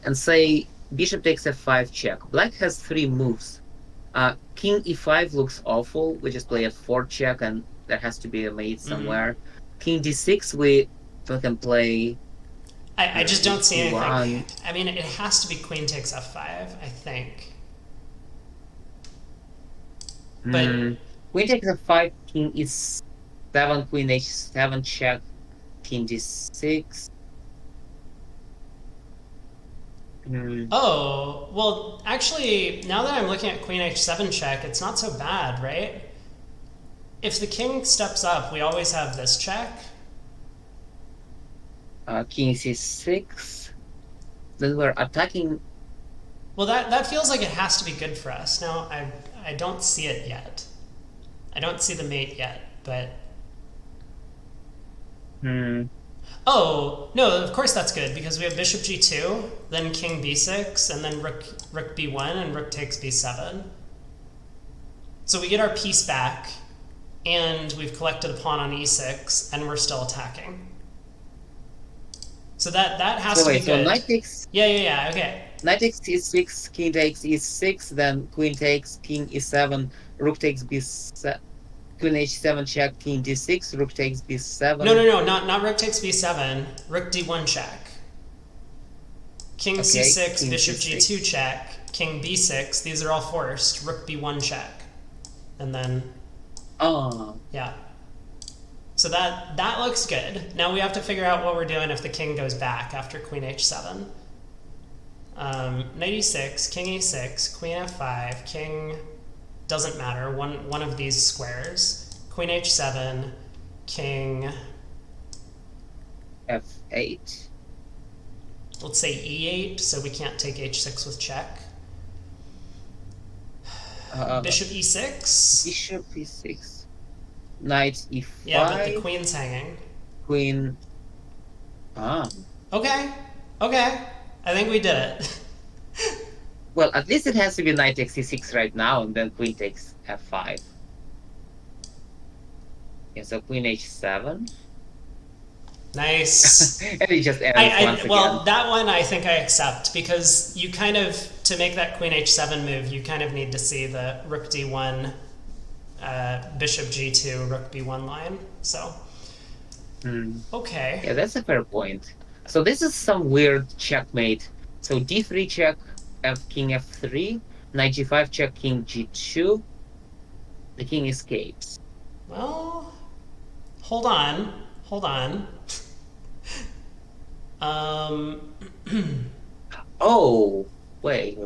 and say bishop takes f5 check. Black has three moves. King e5 looks awful. We just play f4 check, and there has to be a mate somewhere. King d6, we can play I just rook don't see anything. d1. I mean, it has to be queen takes f5, I think. But Queen takes f5, king e7, queen h7 check, king d6. oh, well, actually, now that I'm looking at queen h7 check, it's not so bad, right? If the king steps up, we always have this check. King c6. Then we're attacking. Well, that feels like it has to be good for us. Now, I don't see it yet. I don't see the mate yet, but... Oh, no, of course that's good, because we have bishop g2, then king b6, and then rook b1, and rook takes b7. So we get our piece back, and we've collected a pawn on e6, and we're still attacking. So that has to be good. So knight takes... Yeah, okay. Knight takes e6, king takes e6, then queen takes, king e7, rook takes b7, queen h7 check, king d6, rook takes b7. No, not rook takes b7, rook d1 check. King c6, king bishop c6. g2 check, king b6, these are all forced, rook b1 check. And then, yeah. So that looks good. Now we have to figure out what we're doing if the king goes back after queen h7. Knight e6, king e6, queen f5, king doesn't matter, one of these squares, queen h7, king f8. Let's say e8, so we can't take h6 with check. Bishop e6. Bishop e6. Knight e5. Yeah, but the queen's hanging. Queen. Okay. I think we did it. Well, at least it has to be knight takes e6 right now, and then queen takes f5. Yeah, so queen h7. Nice. And it just ends once well, again. that one I think I accept, because you kind of, to make that queen h7 move, you kind of need to see the rook d1, bishop g2, rook b1 line. So, okay. Yeah, that's a fair point. So this is some weird checkmate. So d3 check, king f3, knight g5 check, king g2. The king escapes. Well, hold on. Oh, wait.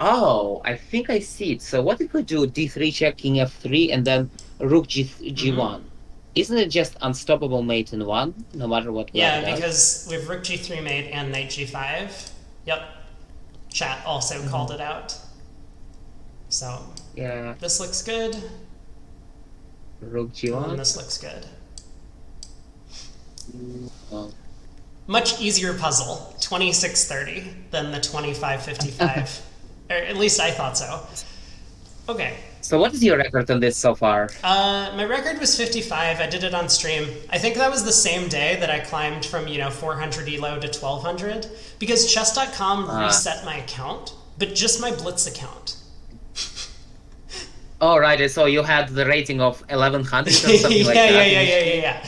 Oh, I think I see it. So what if we do d3 check, king f3, and then rook g1? Isn't it just unstoppable mate in one, no matter what? Yeah, because we have rook g3 mate and knight g5. Yep. Chat also called it out. So yeah, this looks good. Rook g1. And this looks good. Oh. Much easier puzzle, 2630, than the 2555. Or at least I thought so. Okay. So what is your record on this so far? My record was 55. I did it on stream. I think that was the same day that I climbed from 400 elo to 1200, because chess.com reset my account, but just my Blitz account. Oh, right. So you had the rating of 1100 or something like that.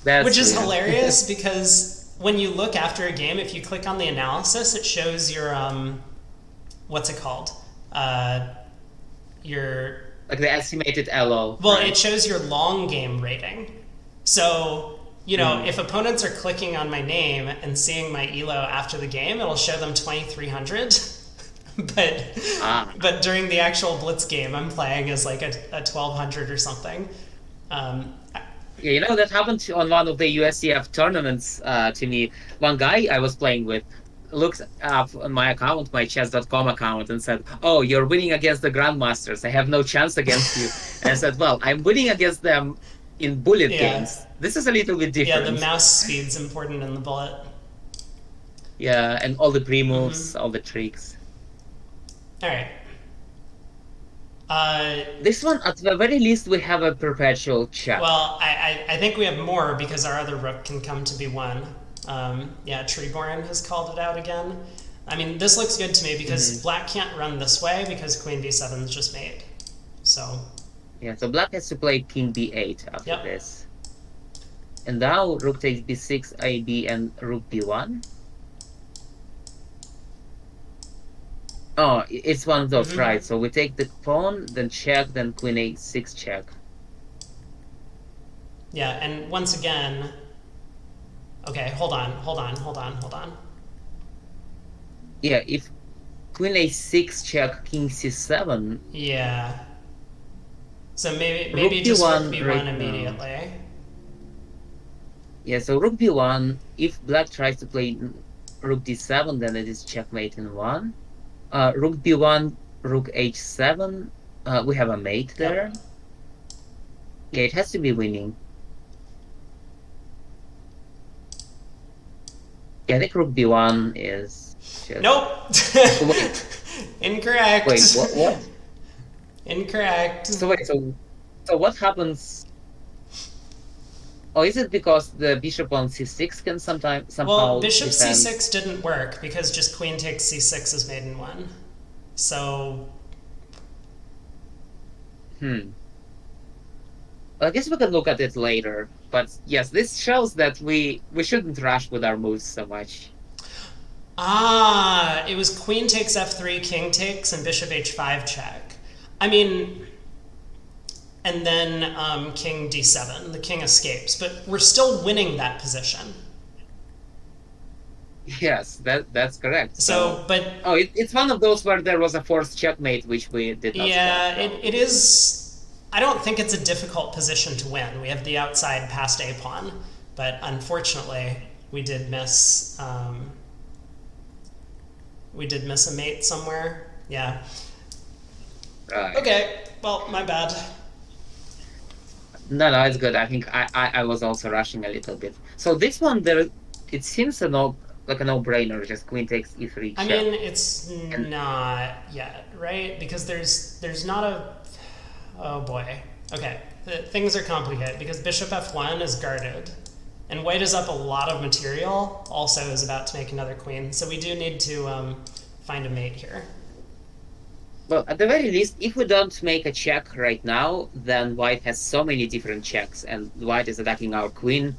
Yeah. Which is hilarious, because when you look after a game, if you click on the analysis, it shows your what's it called? Your like the estimated elo. Well, right? It shows your long game rating. So if opponents are clicking on my name and seeing my elo after the game, it'll show them 2300. But during the actual Blitz game, I'm playing as like a 1200 or something. Yeah, that happened on one of the USCF tournaments to me. One guy I was playing with looked up on my account, my chess.com account, and said, "Oh, you're winning against the Grandmasters. I have no chance against you." And I said, "Well, I'm winning against them in bullet games. This is a little bit different." Yeah, the mouse speed's important in the bullet. Yeah, and all the pre-moves, all the tricks. All right. This one, at the very least, we have a perpetual check. well, I think we have more because our other rook can come to b1. Yeah, Treeborn has called it out again. I mean, this looks good to me because Hmm. black can't run this way because queen b7 is just made. So, Yeah, so black has to play king b8 after yep. this. And now rook takes b6, ab, and rook b1. Oh, it's one of those, Mm-hmm. right? So we take the pawn, then check, then queen a6 check. Yeah, and once again, okay, hold on, hold on, hold on, hold on. Yeah, if queen a6 check, king c7, Yeah. So maybe rook just rook b1 b1 right now. immediately. Yeah, so rook b1, if black tries to play rook d7, then it is checkmate in one. Rook b1, rook h7, we have a mate there. Yep. Yeah, it has to be winning. Yeah, I think rook b1 is just... Nope. Wait, Incorrect. wait, what? Incorrect. So what happens? Oh, is it because the bishop on c6 can Well, somehow bishop defend? c6 didn't work because just queen takes c6 is made in one. So, Hmm. Well, I guess we can look at it later. But yes, this shows that we shouldn't rush with our moves so much. it was queen takes f3, king takes, and bishop h5 check. I mean, and then king d7. The king escapes, but we're still winning that position. Yes, that's correct. So, So, but oh, it's one of those where there was a forced checkmate, which we did not stop, yeah, it probably. is. I don't think it's a difficult position to win. We have the outside passed a pawn, but unfortunately, we did miss. We did miss a mate somewhere. Yeah. Right. Okay. Well, my bad. No, it's good. I think I was also rushing a little bit. So this one, there, it seems like a no-brainer. Just queen takes e3 I check. mean, it's And not yet, right? Because there's not a. Oh boy. Okay. Things are complicated because bishop f1 is guarded, and white is up a lot of material. Also, is about to make another queen, so we do need to find a mate here. well, at the very least, if we don't make a check right now, then white has so many different checks, and white is attacking our queen.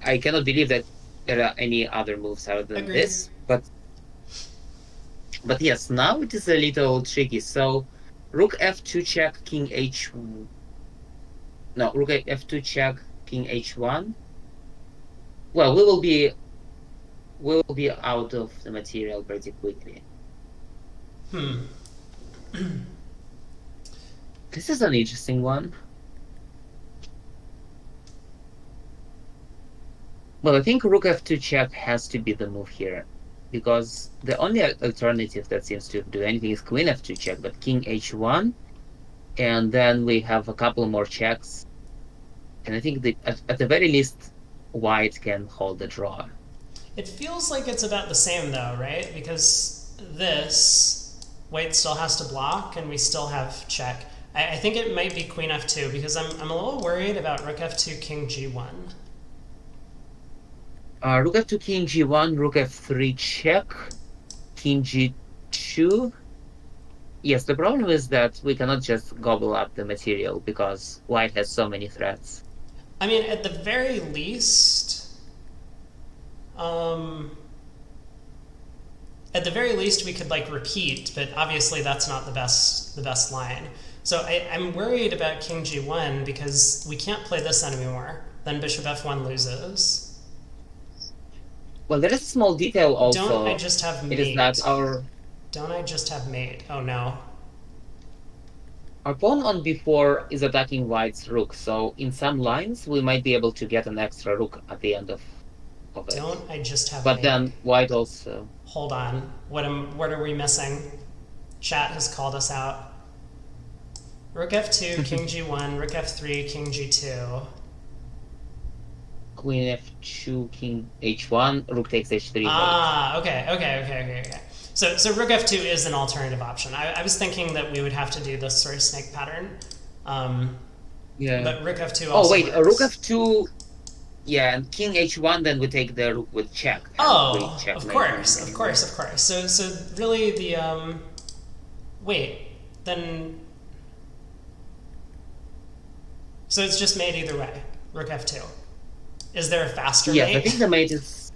I cannot believe that there are any other moves other than Agreed. this. But yes, now it is a little tricky. So rook f2 check, king h. No, rook f2 check, king h1. Well, we will be out of the material pretty quickly. Hmm. This is an interesting one. Well, I think rook f2 check has to be the move here, because the only alternative that seems to do anything is queen f2 check, but king h1, and then we have a couple more checks, and I think at the very least, white can hold the draw. It feels like it's about the same though, right? Because this white still has to block, and we still have check. I think it might be queen f2 because I'm a little worried about rook f2, king g1. Rook f2, king g1, rook f3 check, king g2. Yes, the problem is that we cannot just gobble up the material because white has so many threats. I mean, at the very least, um, we could like repeat, but obviously that's not the best line. So I'm worried about king g1 because we can't play this anymore. Then bishop f1 loses. Well, there is a small detail Don't I also. just have It is that mate? Don't I just have mate? Oh no. our pawn on b4 is attacking white's rook, so in some lines we might be able to get an extra rook at the end of it. Don't I just have But mate? then white also... Hold on. What are we missing? Chat has called us out. Rook f2, king g1, rook f3, king g2. Queen f2, king h1, rook takes h3, wait. Okay. So rook f2 is an alternative option. I was thinking that we would have to do this sort of snake pattern, Yeah. but rook f2 Oh also wait, works. rook f2. Yeah, and king h1. Then we take the rook with check, and we Oh, of checkmate him course, of anyway. course, of course. So really the wait, then so it's just mate either way. Rook f2. Is there a faster Yes, I mate? think the mate is.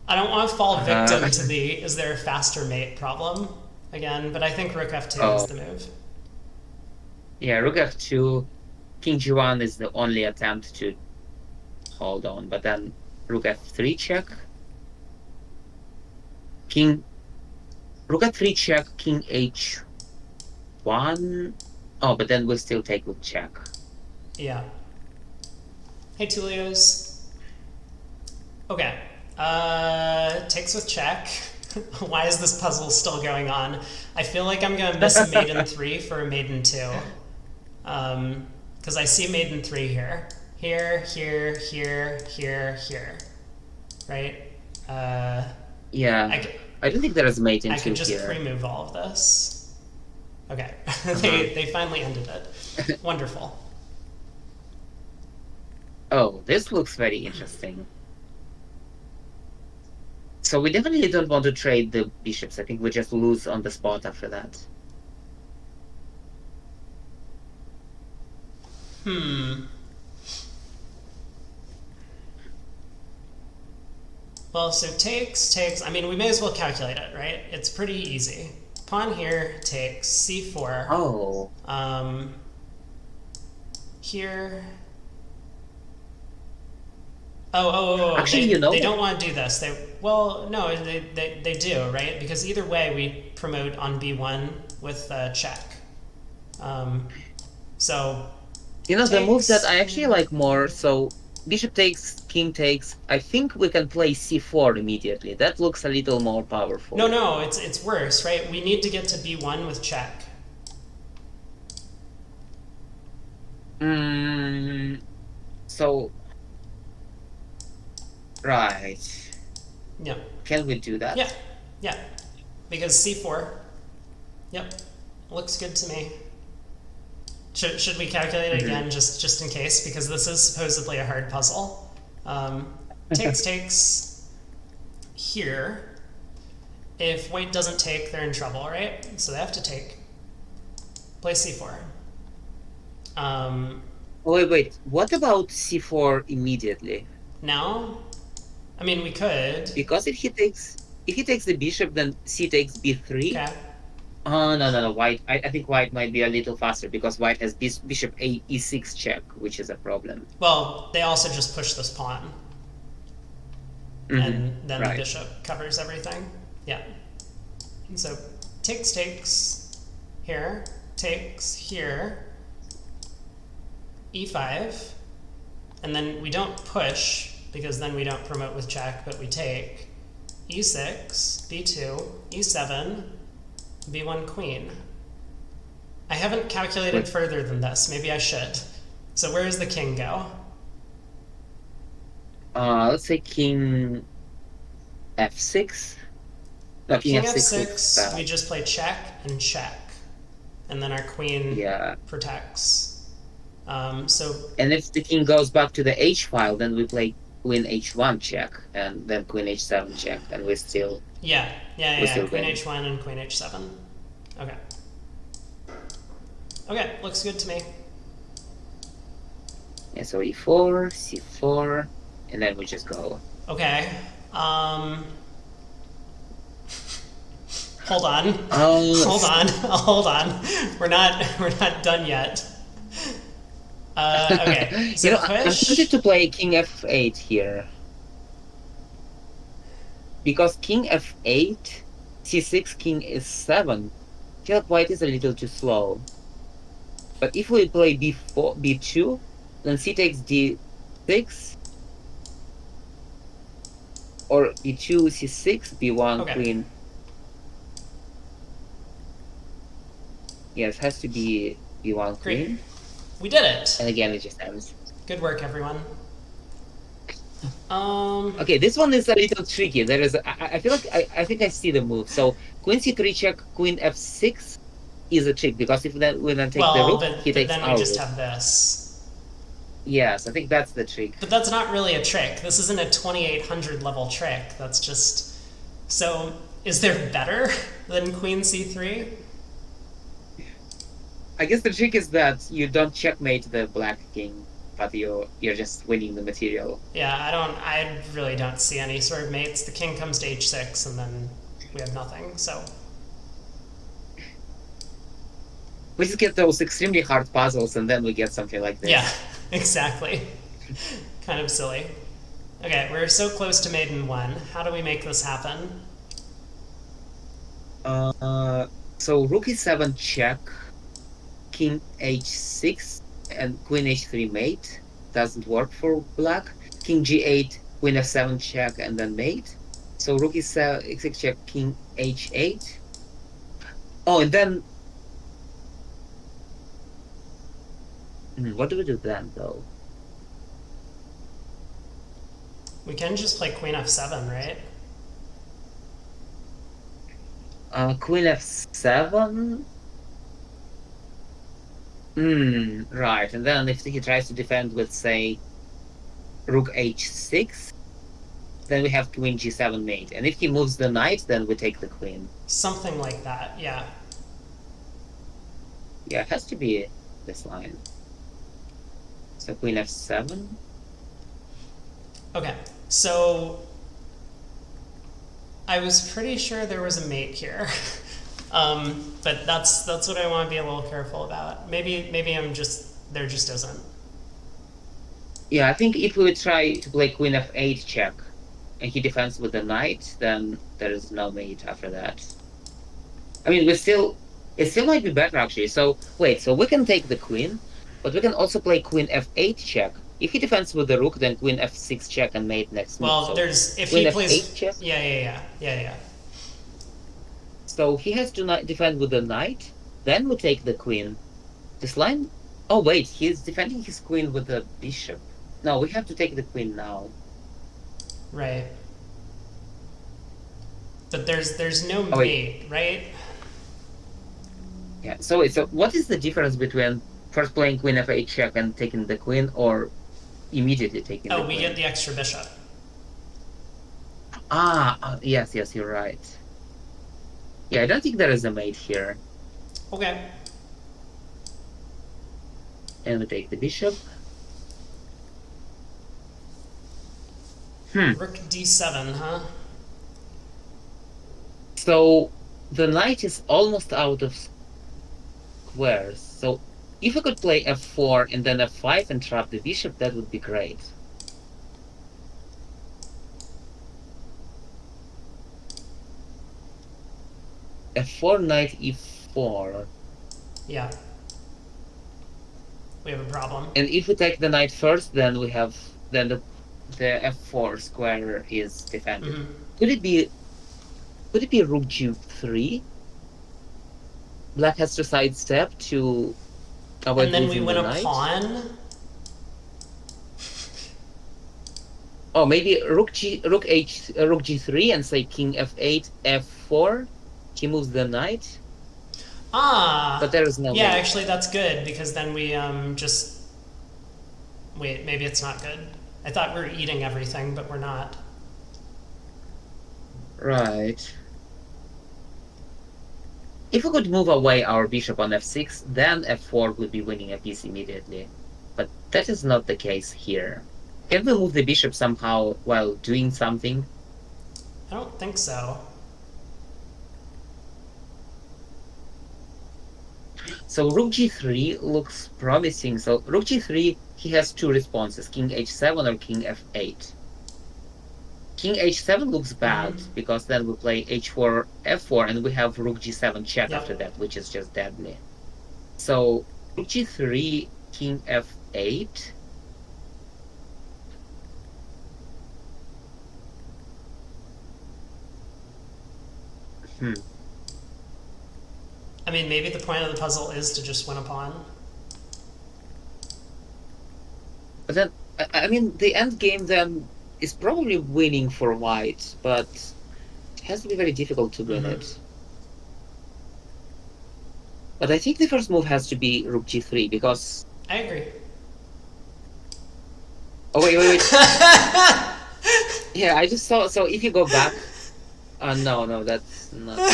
I don't want to fall Uh, victim to the is there a faster mate problem again, but I think rook f2 is oh the move. yeah, rook f2. King g1 is the only attempt to hold on, but then rook f3 check. King rook f3 check. King h1. Oh, but then we still take with check. Yeah. Hey Tulios. Okay. Takes with check. Why is this puzzle still going on? I feel like I'm gonna miss a maiden 3 for a maiden 2. Because I see maiden 3 here. Here, here, here, here, here. Right? Yeah, I don't think there is mate in I two could just here. pre-move all of this. Okay. They finally ended it. Wonderful. Oh, this looks very interesting. So we definitely don't want to trade the bishops. I think we just lose on the spot after that. Well, so takes. I mean, we may as well calculate it, right? It's pretty easy. Pawn here takes c4. Oh, Here. Oh. actually, They don't want to do this. No, they do, right? Because either way, we promote on b1 with check. So the move that takes. I actually like more. So bishop takes, king takes. I think we can play c4 immediately. That looks a little more powerful. No, it's worse, right? We need to get to b1 with check. So, right. Yeah. Can we do that? Yeah. Because c4. Yep. Looks good to me. Should we calculate it again, just in case? Because this is supposedly a hard puzzle. Takes here. If white doesn't take, they're in trouble, right? So they have to take. Play c4. Wait. What about c4 immediately? Now, I mean, we could. Because if he takes the bishop, then c takes b3. Okay. Oh no. White. I think white might be a little faster because white has bishop e6 check, which is a problem. Well, they also just push this pawn. And then Right. the bishop covers everything. Yeah. And so takes here, takes here, e5, and then we don't push because then we don't promote with check, but we take e6, b2, e7, b1 queen. I haven't calculated further than this. Maybe I should. So where does the king go? Let's say king f6. No, King f6 looks f6, bad. we just play check and check. And then our queen protects. So and if the king goes back to the h file, then we play queen h1 check, and then queen h7 check, and we still yeah. still Queen win. h1 and queen h7. Okay, looks good to me. Yeah, so e4, c4, and then we just go. Okay. Hold on. Hold on. We're not done yet. Okay. So I'm push. tempted to play king f8 here. Because king f8, c6, king is7. I feel like white is a little too slow. But if we play b4, b2, then c takes d6, or b2, c6, b1, Okay. queen. Yes, has to be b1, Great. queen. We did it. And again, it just ends. Good work, everyone. Um, Okay, this one is a little tricky. There is, I feel like I think I see the move. So queen c3 check, queen f6 is a trick because if then we then take the well, rook, but he but takes then we our just rook. have this. Yes, I think that's the trick. But that's not really a trick. This isn't a 2800 level trick. That's just. So, is there better than queen c3? I guess the trick is that you don't checkmate the black king, but you're just winning the material. Yeah, I really don't see any sort of mates. The king comes to h6 and then we have nothing. So, We just get those extremely hard puzzles, and then we get something like yeah, this. exactly. Kind of silly. Okay, we're so close to maiden one. How do we make this happen? Uh, so rook e7 check, king h6, and queen h3 mate. Doesn't work for black. King g8, queen f7 check, and then mate. So rook e7, x6 check, king h8. Oh, and then what do we do then, though? We can just play queen f7, right? Queen f7. Right. And then if he tries to defend with, say, rook h6, then we have queen g7 mate. And if he moves the knight, then we take the queen. Something like that, yeah. Yeah, it has to be this line. So queen f7. Okay, so I was pretty sure there was a mate here. But that's what I want to be a little careful about. Maybe I'm just there just isn't. Yeah, I think if we would try to play queen f8 check, and he defends with the knight, then there is no mate after that. I mean, it still might be better actually. So wait, so we can take the queen, but we can also play queen f8 check. If he defends with the rook, then queen f6 check and mate next move. Well, So there's if queen he f8 plays, check. yeah. So he has to defend with the knight. Then we take the queen. This line. Oh wait, he's defending his queen with the bishop. No, we have to take the queen now. Right. But there's no Oh wait, mate, right? yeah. So what is the difference between first playing queen f8 check and taking the queen, or immediately taking the Oh, we get queen? the extra bishop. Yes, you're right. Yeah, I don't think there is a mate here. Okay. And we take the bishop. Hmm. Rook d7, huh? So the knight is almost out of squares. So if we could play f4 and then f5 and trap the bishop, that would be great. f4, knight e4. Yeah. We have a problem. And if we take the knight first, then we have then the f4 square is defended. Mm-hmm. Could it be rook g3? Black has to sidestep to avoid And then we losing win the a knight. pawn. Oh, maybe rook g3 and say king f8 f4. He moves the knight, but Ah, there is no yeah. mate. Actually, that's good because then we just wait. Maybe it's not good. I thought we were eating everything, but we're not. Right. If we could move away our bishop on f6, then f4 would be winning a piece immediately. But that is not the case here. Can we move the bishop somehow while doing something? I don't think so. So rook g3 looks promising. So rook g3, he has two responses, king h7 or king f8. King h7 looks bad because then we play h4, f4, and we have rook g7 check after Yep. that, which is just deadly. So rook g3, king f8. Hmm. I mean, maybe the point of the puzzle is to just win a pawn. But then, I mean, the end game then is probably winning for white, but it has to be very difficult to win Mm-hmm. it. But I think the first move has to be rook g3 because. I agree. Oh wait. Yeah, I just saw. So if you go back, no, that's not.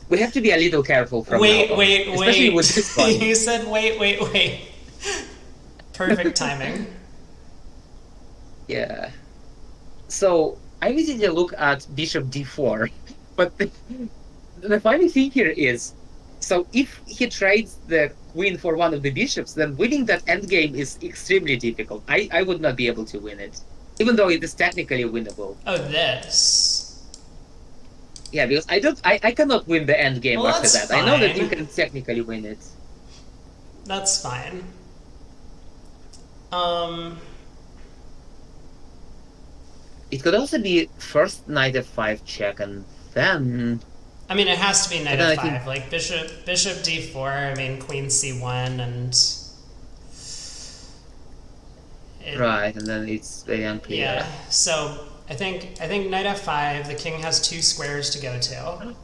We have to be a little careful from now Wait, on, wait, especially wait. with this one. You said wait, wait, wait. Perfect timing. Yeah. So I immediately look at bishop d4, but the funny thing here is, so if he trades the queen for one of the bishops, then winning that endgame is extremely difficult. I would not be able to win it, even though it is technically winnable. Oh, this. Yeah, because I cannot win the endgame Well, after that's that. I know that you fine. can technically win it. That's fine. Um, It could also be first knight f5 check, and then I mean, it has to be but knight then I think f5. Like bishop d4. I mean, queen c1, and it, right, and then it's very yeah. unclear. So I think knight f5. The king has two squares to go to.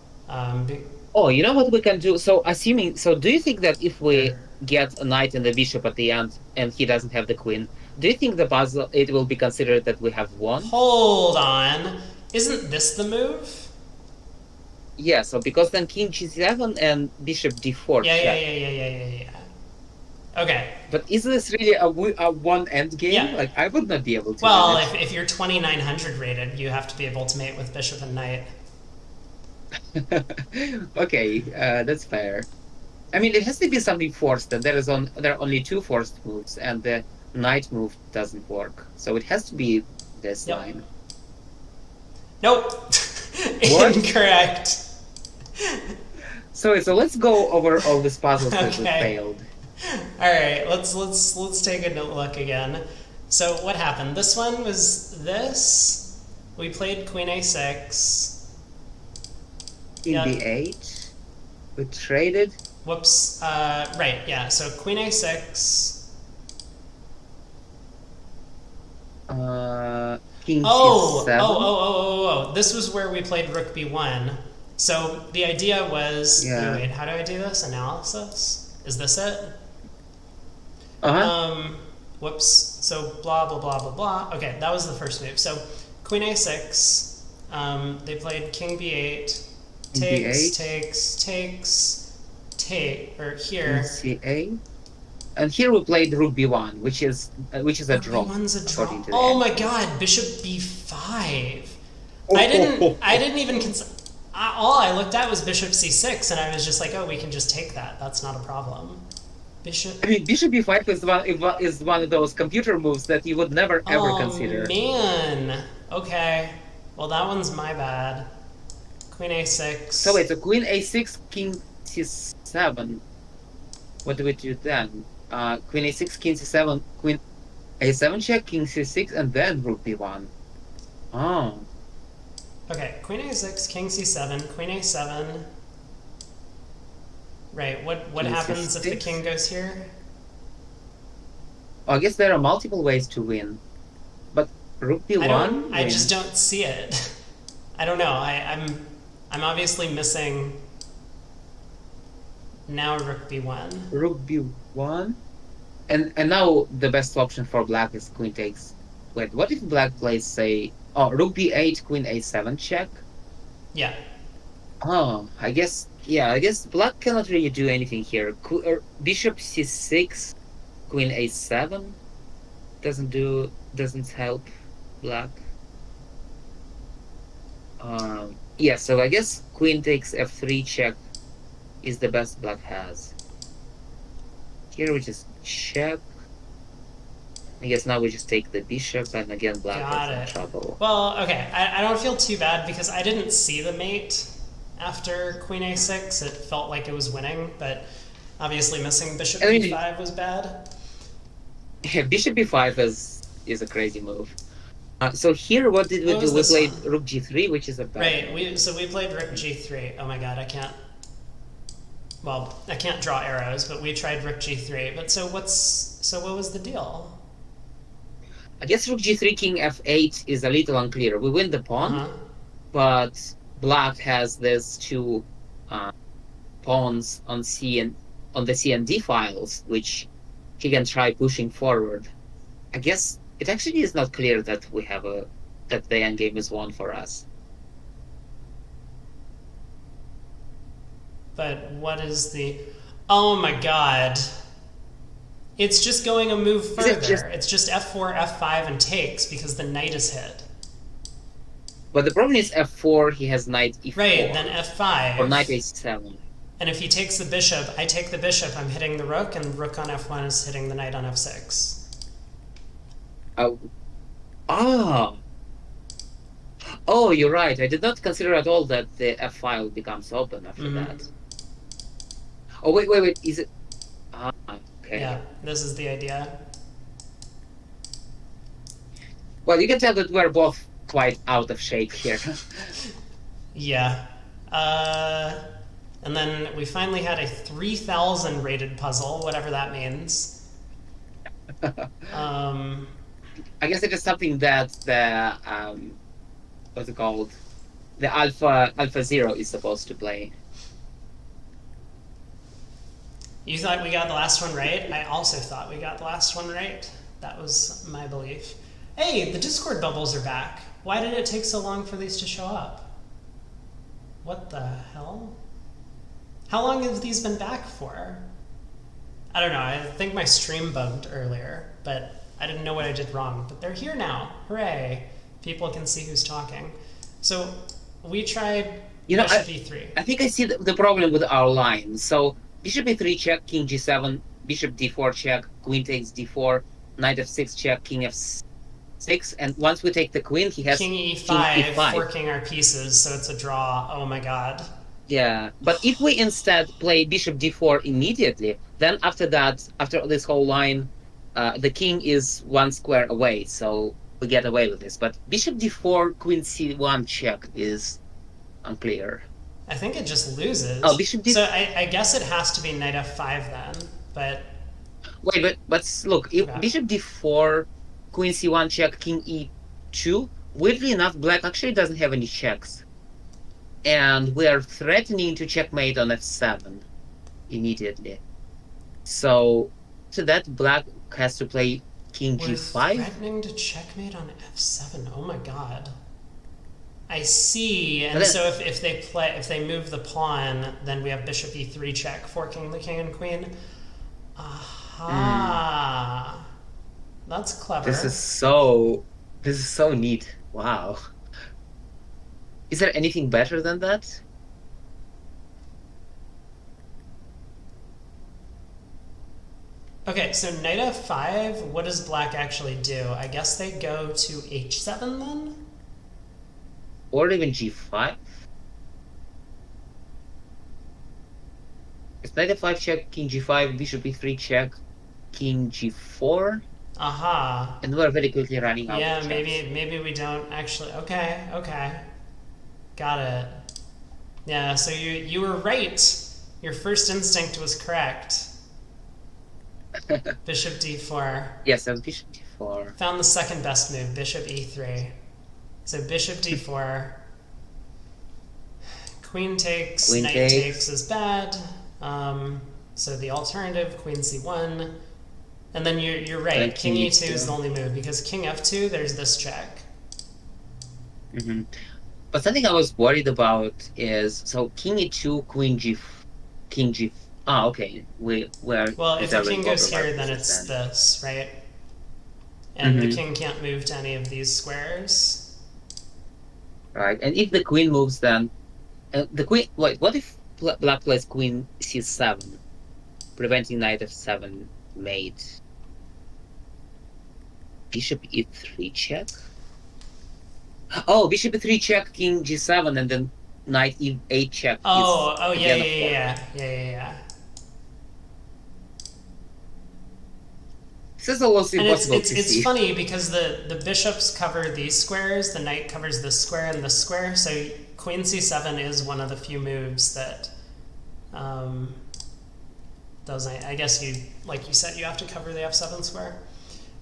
Be, Oh, you know what we can do? So assuming, so do you think that if we here. get a knight and a bishop at the end and he doesn't have the queen, do you think the puzzle it will be considered that we have won? Hold on. Isn't this the move? Yeah, so because then king g7 and bishop d4 Yeah, yeah, check. yeah, yeah, yeah, yeah, yeah. Okay. But is this really a one end game? Yeah. Like I would not be able to win Well, it. if you're 2900 rated, you have to be able to mate with bishop and knight. Okay, that's fair. I mean, it has to be something forced, and there are only two forced moves, and the knight move doesn't work. So it has to be this Yep. line. Nope. What? Incorrect. So let's go over all these puzzles that we Okay. failed. All right. Let's take a look again. So what happened? This one was this. We played queen a6. King Yeah. b8. We traded. Whoops. Right. Yeah. So queen a6. King Oh, oh, oh, c7. oh, oh, oh. This was where we played rook b1. So the idea was, Yeah. wait, how do I do this? Analysis? Is this it? Uh-huh. Whoops. So blah, blah, blah, blah, blah. Okay, that was the first move. So queen a6. They played king b8. King Takes, b8. takes, take. Or King here. c8. And here we played rook b1, which is a Rook draw, b1's a draw. according to the Oh end. my god, bishop b5. Oh, I didn't even consider. All I looked at was bishop c6, and I was just like, oh, we can just take that. That's not a problem. Bishop. I mean, bishop b5 is one of those computer moves that you would never ever Oh consider. man. Okay. Well, that one's my bad. Queen a6. So wait, so queen a6, king c7. What do we do then? Queen a6, king c7, queen a7 check, king c6, and then rook b1. Oh, Okay. Queen a6, king c7, queen a7. Right. What king happens if the c6. king goes here? Oh, I guess there are multiple ways to win, but rook b1 I wins. just don't see it. I don't know. I'm obviously missing now rook b1. Rook b1, and now the best option for black is queen takes. Wait, what if black plays say, oh, rook b8, queen a7 check? Yeah. Oh, I guess black cannot really do anything here. Bishop c6, queen a7 doesn't help black. Yeah, so I guess queen takes f3 check is the best black has. Here we just check. I guess now we just take the bishop, and again black Got is in it. trouble. Well, okay. I don't feel too bad because I didn't see the mate after queen a6. It felt like it was winning, but obviously missing bishop I mean, b5 was bad. Bishop b5 is a crazy move. So here, what did we What do? was We this played one? rook g3, which is a bad Right. move. We played rook g3. Oh my god, I can't. Well, I can't draw arrows, but we tried rook g3. But what was the deal? I guess rook g3, king f8 is a little unclear. We win the pawn, Uh-huh. but black has these two uh, pawns on C and on the C and D files, which he can try pushing forward. I guess it actually is not clear that we have that the endgame is won for us. But what is the... Oh my god. It's just going a move Is further. it just? It's just f4, f5, and takes because the knight is hit. But the problem is f4. He has knight e4 Right, then f5. or knight a7. And if he takes the bishop, I take the bishop, I'm hitting the rook, and rook on f1 is hitting the knight on f6. Oh, ah, oh, you're right. I did not consider at all that the f file becomes open after that. Oh wait. Is it? Ah, okay. Yeah, this is the idea. Well, you can tell that we're both quite out of shape here. Yeah. And then we finally had a 3,000 rated puzzle, whatever that means. I guess it is something that the what's it called? The Alpha Zero is supposed to play. You thought we got the last one right? I also thought we got the last one right. That was my belief. Hey, the Discord bubbles are back. Why did it take so long for these to show up? What the hell? How long have these been back for? I don't know. I think my stream bugged earlier, but I didn't know what I did wrong. But they're here now. Hooray. People can see who's talking. So we tried bishop e3. I think I see the problem with our line. So bishop e3 check, king g7, bishop d4 check, queen takes d4, knight f6 check, king f6, and once we take the queen, he has king e5, forking our pieces, so it's a draw. Oh my god. Yeah, but if we instead play bishop d4 immediately, then after that, after this whole line, the king is one square away, so we get away with this. But bishop d4, queen c1 check is unclear. I think it just loses. Oh, bishop d4. So I guess it has to be knight f5 then, but... Wait, but look, if bishop d4, queen c1 check, king e2, weirdly enough, black actually doesn't have any checks. And we are threatening to checkmate on f7 immediately. So, to that, black has to play king g5. We're threatening to checkmate on f7. Oh my god. I see. And so if they move the pawn, then we have bishop e3 check, forking the king and queen. Aha. That's clever. This is so neat. Wow. Is there anything better than that? Okay, so knight f5, what does black actually do? I guess they go to h7 then? Or even g5? It's knight f5 check, king g5, bishop e3 check, king g4. Aha. And we're very quickly running out of checks. maybe we don't actually. Okay. Got it. Yeah, so you were right. Your first instinct was correct. Bishop d4. Yes, that's bishop d4. Found the second best move, bishop e3. So bishop d4. Queen takes, knight takes is bad. So the alternative, queen c1. And then you're right, king e2 is the only move, because king f2, there's this check. Mm-hmm. But something I was worried about is, so king e2, king g. Ah, okay. Well, if the king goes here, then it's this, right? And the king can't move to any of these squares. Right, and if the queen moves, then the queen. Wait, what if black plays queen c7, preventing knight f7 mate? Bishop e3 check. Oh, bishop e3 check, king g7, and then knight e8 check. Yeah. This is almost impossible to see. It's funny because the bishops cover these squares, the knight covers this square and this square, so queen c7 is one of the few moves that doesn't. I guess you, like you said, you have to cover the f7 square.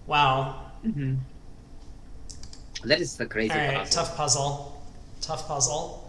Wow. That is the crazy All right, puzzle. tough puzzle. Tough puzzle.